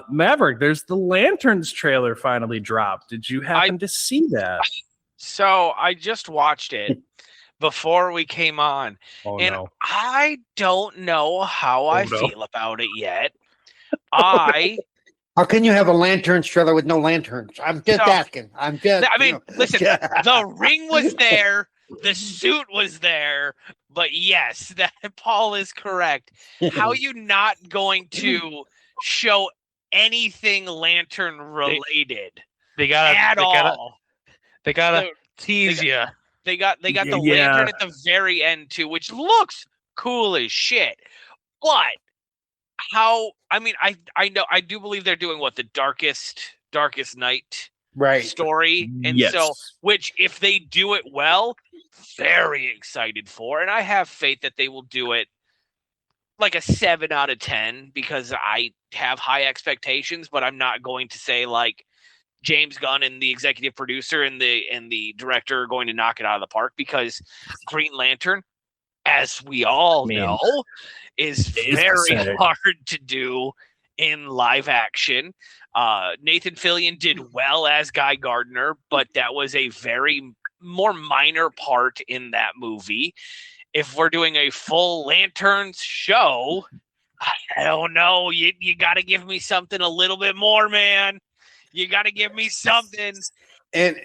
Maverick, there's the Lanterns trailer finally dropped. Did you happen to see that? So I just watched it before we came on, and I don't know how I feel about it yet. How can you have a Lanterns trailer with no lanterns? I'm just asking. I'm just. I mean, listen, the ring was there, the suit was there, but yes, that Paul is correct. How are you not going to show anything lantern related? They gotta tease you. They got the lantern at the very end too, which looks cool as shit. But how? I mean, I know I do believe they're doing what the darkest night story, and so which if they do it well, very excited for, and I have faith that they will do it like a 7 out of 10 because I have high expectations, but I'm not going to say like James Gunn and the executive producer and the director are going to knock it out of the park because Green Lantern, as we all know, is very hard to do in live action. Nathan Fillion did well as Guy Gardner, but that was a very more minor part in that movie. If we're doing a full Lanterns show, I don't know. You got to give me something a little bit more, man. You got to give me something. And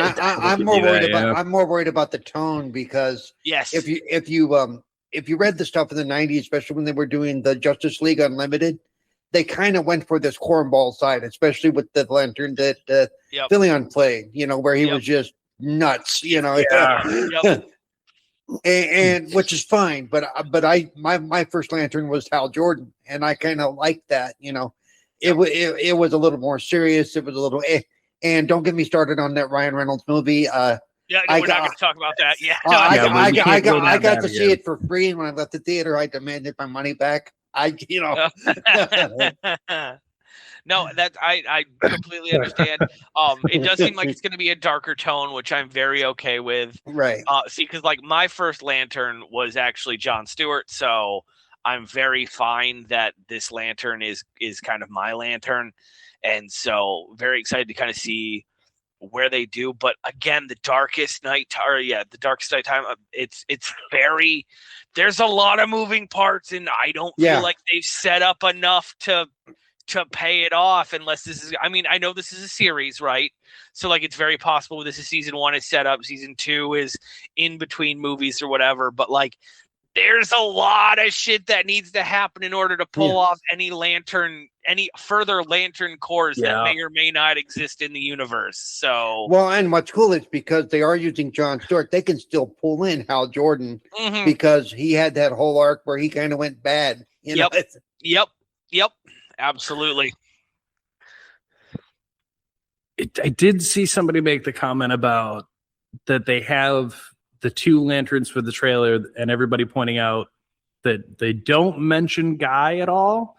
I'm more worried about the tone because if you read the stuff in the 90s, especially when they were doing the Justice League Unlimited, they kind of went for this cornball side, especially with the Lantern that Fillion played, where he was just nuts, and which is fine, but my first Lantern was Hal Jordan, and I kind of liked that, It was a little more serious. It was a little, and don't get me started on that Ryan Reynolds movie. We're not going to talk about that. I got to see it for free, and when I left the theater, I demanded my money back. No, that I completely understand. It does seem like it's going to be a darker tone, which I'm very okay with. Right. See, because like my first Lantern was actually Jon Stewart, so I'm very fine that this Lantern is kind of my Lantern, and so very excited to kind of see where they do. But again, the darkest night time. It's very. There's a lot of moving parts, and I don't feel like they've set up enough to pay it off unless this is. I mean, I know this is a series, right? So like, it's very possible this is season 1 is set up, season 2 is in between movies or whatever. But like, there's a lot of shit that needs to happen in order to pull off any further Lantern cores that may or may not exist in the universe. So and what's cool is because they are using Jon Stewart, they can still pull in Hal Jordan because he had that whole arc where he kind of went bad. Yep. Absolutely. I did see somebody make the comment about that they have the 2 lanterns for the trailer, and everybody pointing out that they don't mention Guy at all.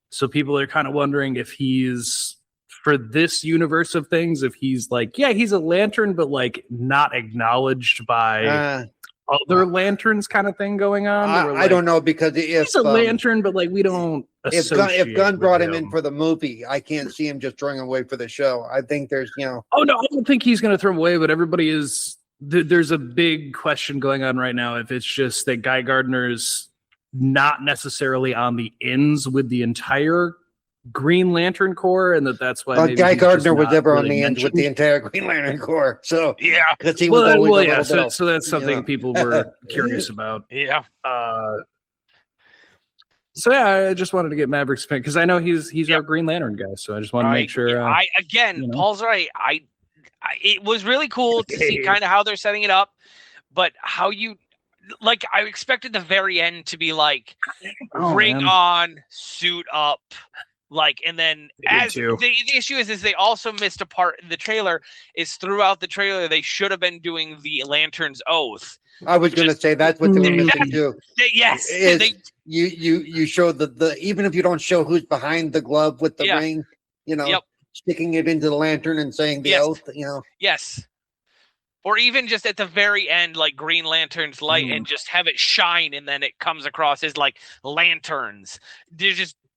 So people are kind of wondering if he's, for this universe of things, if he's like, yeah, he's a lantern, but like not acknowledged by other lanterns kind of thing going on. I don't know, because if he's a lantern, but like we don't if Gunn brought him in for the movie, I can't see him just throwing him away for the show. I think there's, Oh no, I don't think he's going to throw him away, but everybody is. There's a big question going on right now if it's just that Guy Gardner's not necessarily on the ends with the entire Green Lantern Corps, and that's why Guy Gardner was ever on the ends with the entire Green Lantern Corps. So yeah, because he was always so that's something people were curious about. Yeah. So yeah, I just wanted to get Mavericks opinion because I know he's our Green Lantern guy. So I just want to make sure. Paul's right. It was really cool to see kind of how they're setting it up, but how you. Like, I expected the very end to be like, ring on, suit up, like, and then the issue is they also missed a part in the trailer. Is throughout the trailer they should have been doing the Lantern's Oath. I was going to say that's what they were missing too. Yes, you show the even if you don't show who's behind the glove with the ring, sticking it into the lantern and saying the oath, Yes. Or even just at the very end, like Green Lantern's light, and just have it shine, and then it comes across as like lanterns. They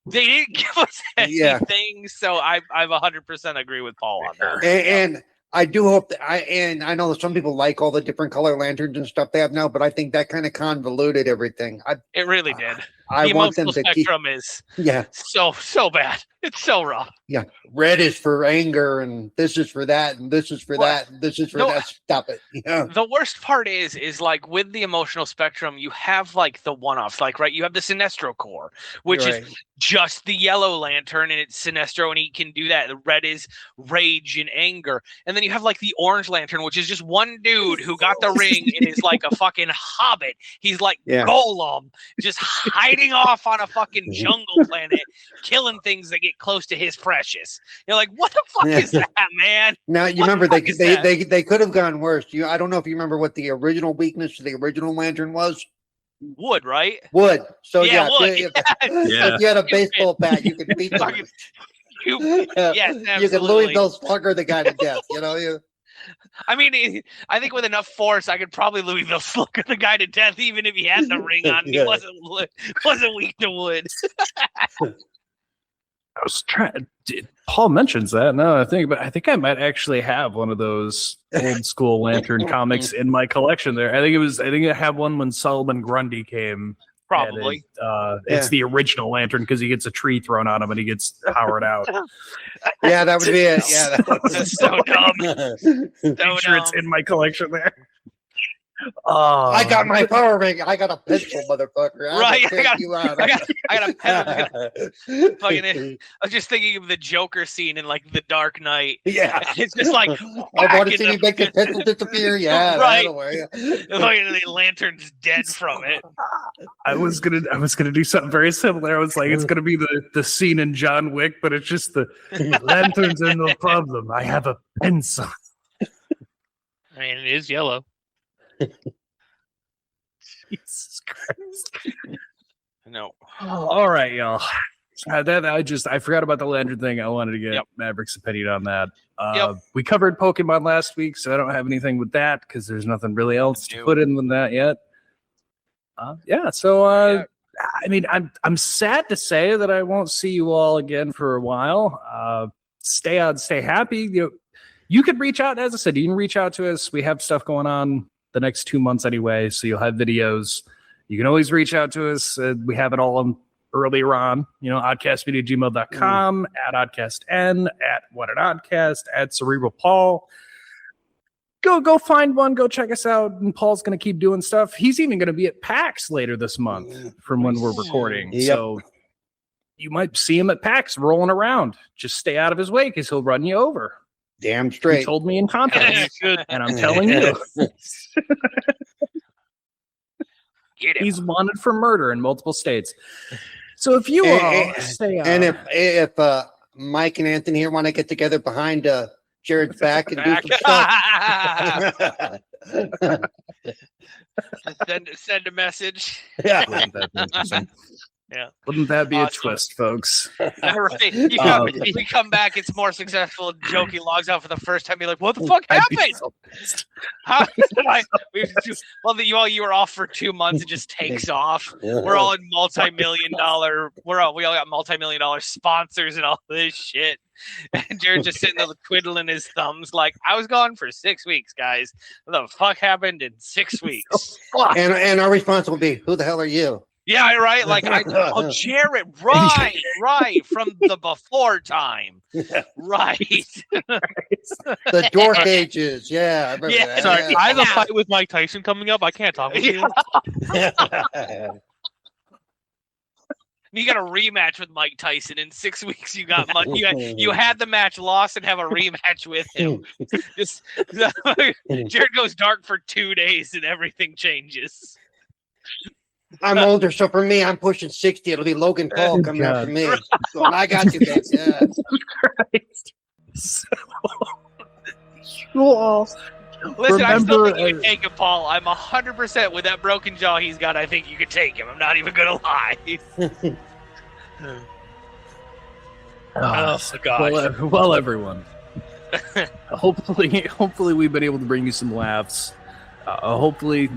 didn't give us anything, so I 100% agree with Paul on that. And I do hope that I know that some people like all the different color lanterns and stuff they have now, but I think that kind of convoluted everything. It really did. I want them to spectrum is so bad. It's so rough. Yeah, red is for anger, and this is for that, and this is for that, and this is for that. Stop it. Yeah. The worst part is like with the emotional spectrum, you have like the one-offs, like you have the Sinestro Corps, which is just the yellow lantern, and it's Sinestro, and he can do that. The red is rage and anger, and then you have like the orange lantern, which is just one dude who got the ring and is like a fucking hobbit. He's like Golem, just hiding off on a fucking jungle planet, killing things that get close to his precious. You're like, what the fuck is that, man? Now you remember they could have gone worse. I don't know if you remember what the original weakness to the original lantern was. Wood, right? Wood. So wood. If you had a baseball bat, you could beat them. Yes, absolutely. You could Louisville Slugger the guy to death. I mean, I think with enough force, I could probably Louisville Slugger the guy to death, even if he had the ring on. He wasn't weak to wood. I was trying. Paul mentions that. No, I think I might actually have one of those old school lantern comics in my collection. There, I think I have one when Solomon Grundy came. Probably. It's the original lantern because he gets a tree thrown on him and he gets powered out. Yeah, that would be it. Yeah, that's so dumb. Sure, it's in my collection there. I got my power ring. I got a pistol, motherfucker. I got a pen. I was just thinking of the Joker scene in like The Dark Knight. Yeah, it's just like I want to see me make the pistol disappear. Yeah, right. The lantern's dead from it. I was gonna do something very similar. I was like, it's gonna be the scene in John Wick, but it's just the lanterns are no problem. I have a pencil. I mean, it is yellow. Jesus Christ. No. All right, y'all. I forgot about the lantern thing. I wanted to get Mavericks' opinion on that. We covered Pokemon last week, so I don't have anything with that because there's nothing really else to put in with that yet. I mean, I'm sad to say that I won't see you all again for a while. Stay happy. You could reach out, as I said, you can reach out to us. We have stuff going on the next 2 months anyway, so you'll have videos. You can always reach out to us. We have it all earlier on, oddcastmedia@gmail.com, at oddcastn, at what an oddcast, at Cerebral Paul. Go find one, go check us out, and Paul's going to keep doing stuff. He's even going to be at PAX later this month from when we're recording. Yep. So you might see him at PAX rolling around. Just stay out of his way because he'll run you over. Damn straight. He told me in confidence, and I'm telling you. He's wanted for murder in multiple states. So if you all stay on. And if Mike and Anthony here want to get together behind Jared's back and do some stuff. Send a message. Yeah. Wouldn't that be interesting? Yeah. Wouldn't that be a Awesome. twist, folks? Right. We come back, it's more successful. Jokey logs out for the first time. You're like, what the fuck I'd be happened? so pissed. You were off for 2 months. It just takes off. We're all in multi-million-dollar. We all got multi-million-dollar sponsors and all this shit. And Jared just sitting there twiddling his thumbs, like, I was gone for 6 weeks, guys. What the fuck happened in 6 weeks? And our response will be, "Who the hell are you?" Yeah, right. Like, Jared, right from the before time, right. The door cages. Yeah. I remember that. Sorry, I have a fight with Mike Tyson coming up. I can't talk with you. You got a rematch with Mike Tyson in 6 weeks. You got you had the match lost and have a rematch with him. Just Jared goes dark for 2 days and everything changes. I'm older, so for me, I'm pushing 60. It'll be Logan Paul coming after me. So I got you, baby. Yeah. You all Listen, I still remember think you can take him, Paul. I'm 100% with that broken jaw he's got. I think you could take him. I'm not even gonna lie. Oh gosh. Well, everyone. Hopefully, we've been able to bring you some laughs. Hopefully,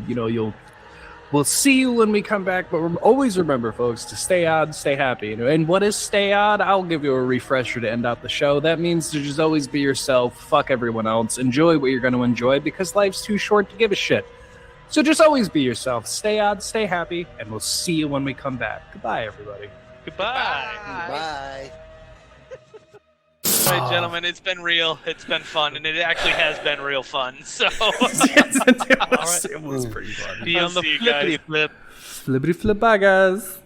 we'll see you when we come back. But always remember, folks, to stay odd, stay happy. And what is stay odd? I'll give you a refresher to end out the show. That means to just always be yourself. Fuck everyone else. Enjoy what you're going to enjoy because life's too short to give a shit. So just always be yourself. Stay odd, stay happy, and we'll see you when we come back. Goodbye, everybody. Goodbye. Bye. All right, gentlemen, it's been real. It's been fun, and it actually has been real fun. So, It was pretty fun. Be on the See you guys. flippity flip. Flippity flip, bye, guys.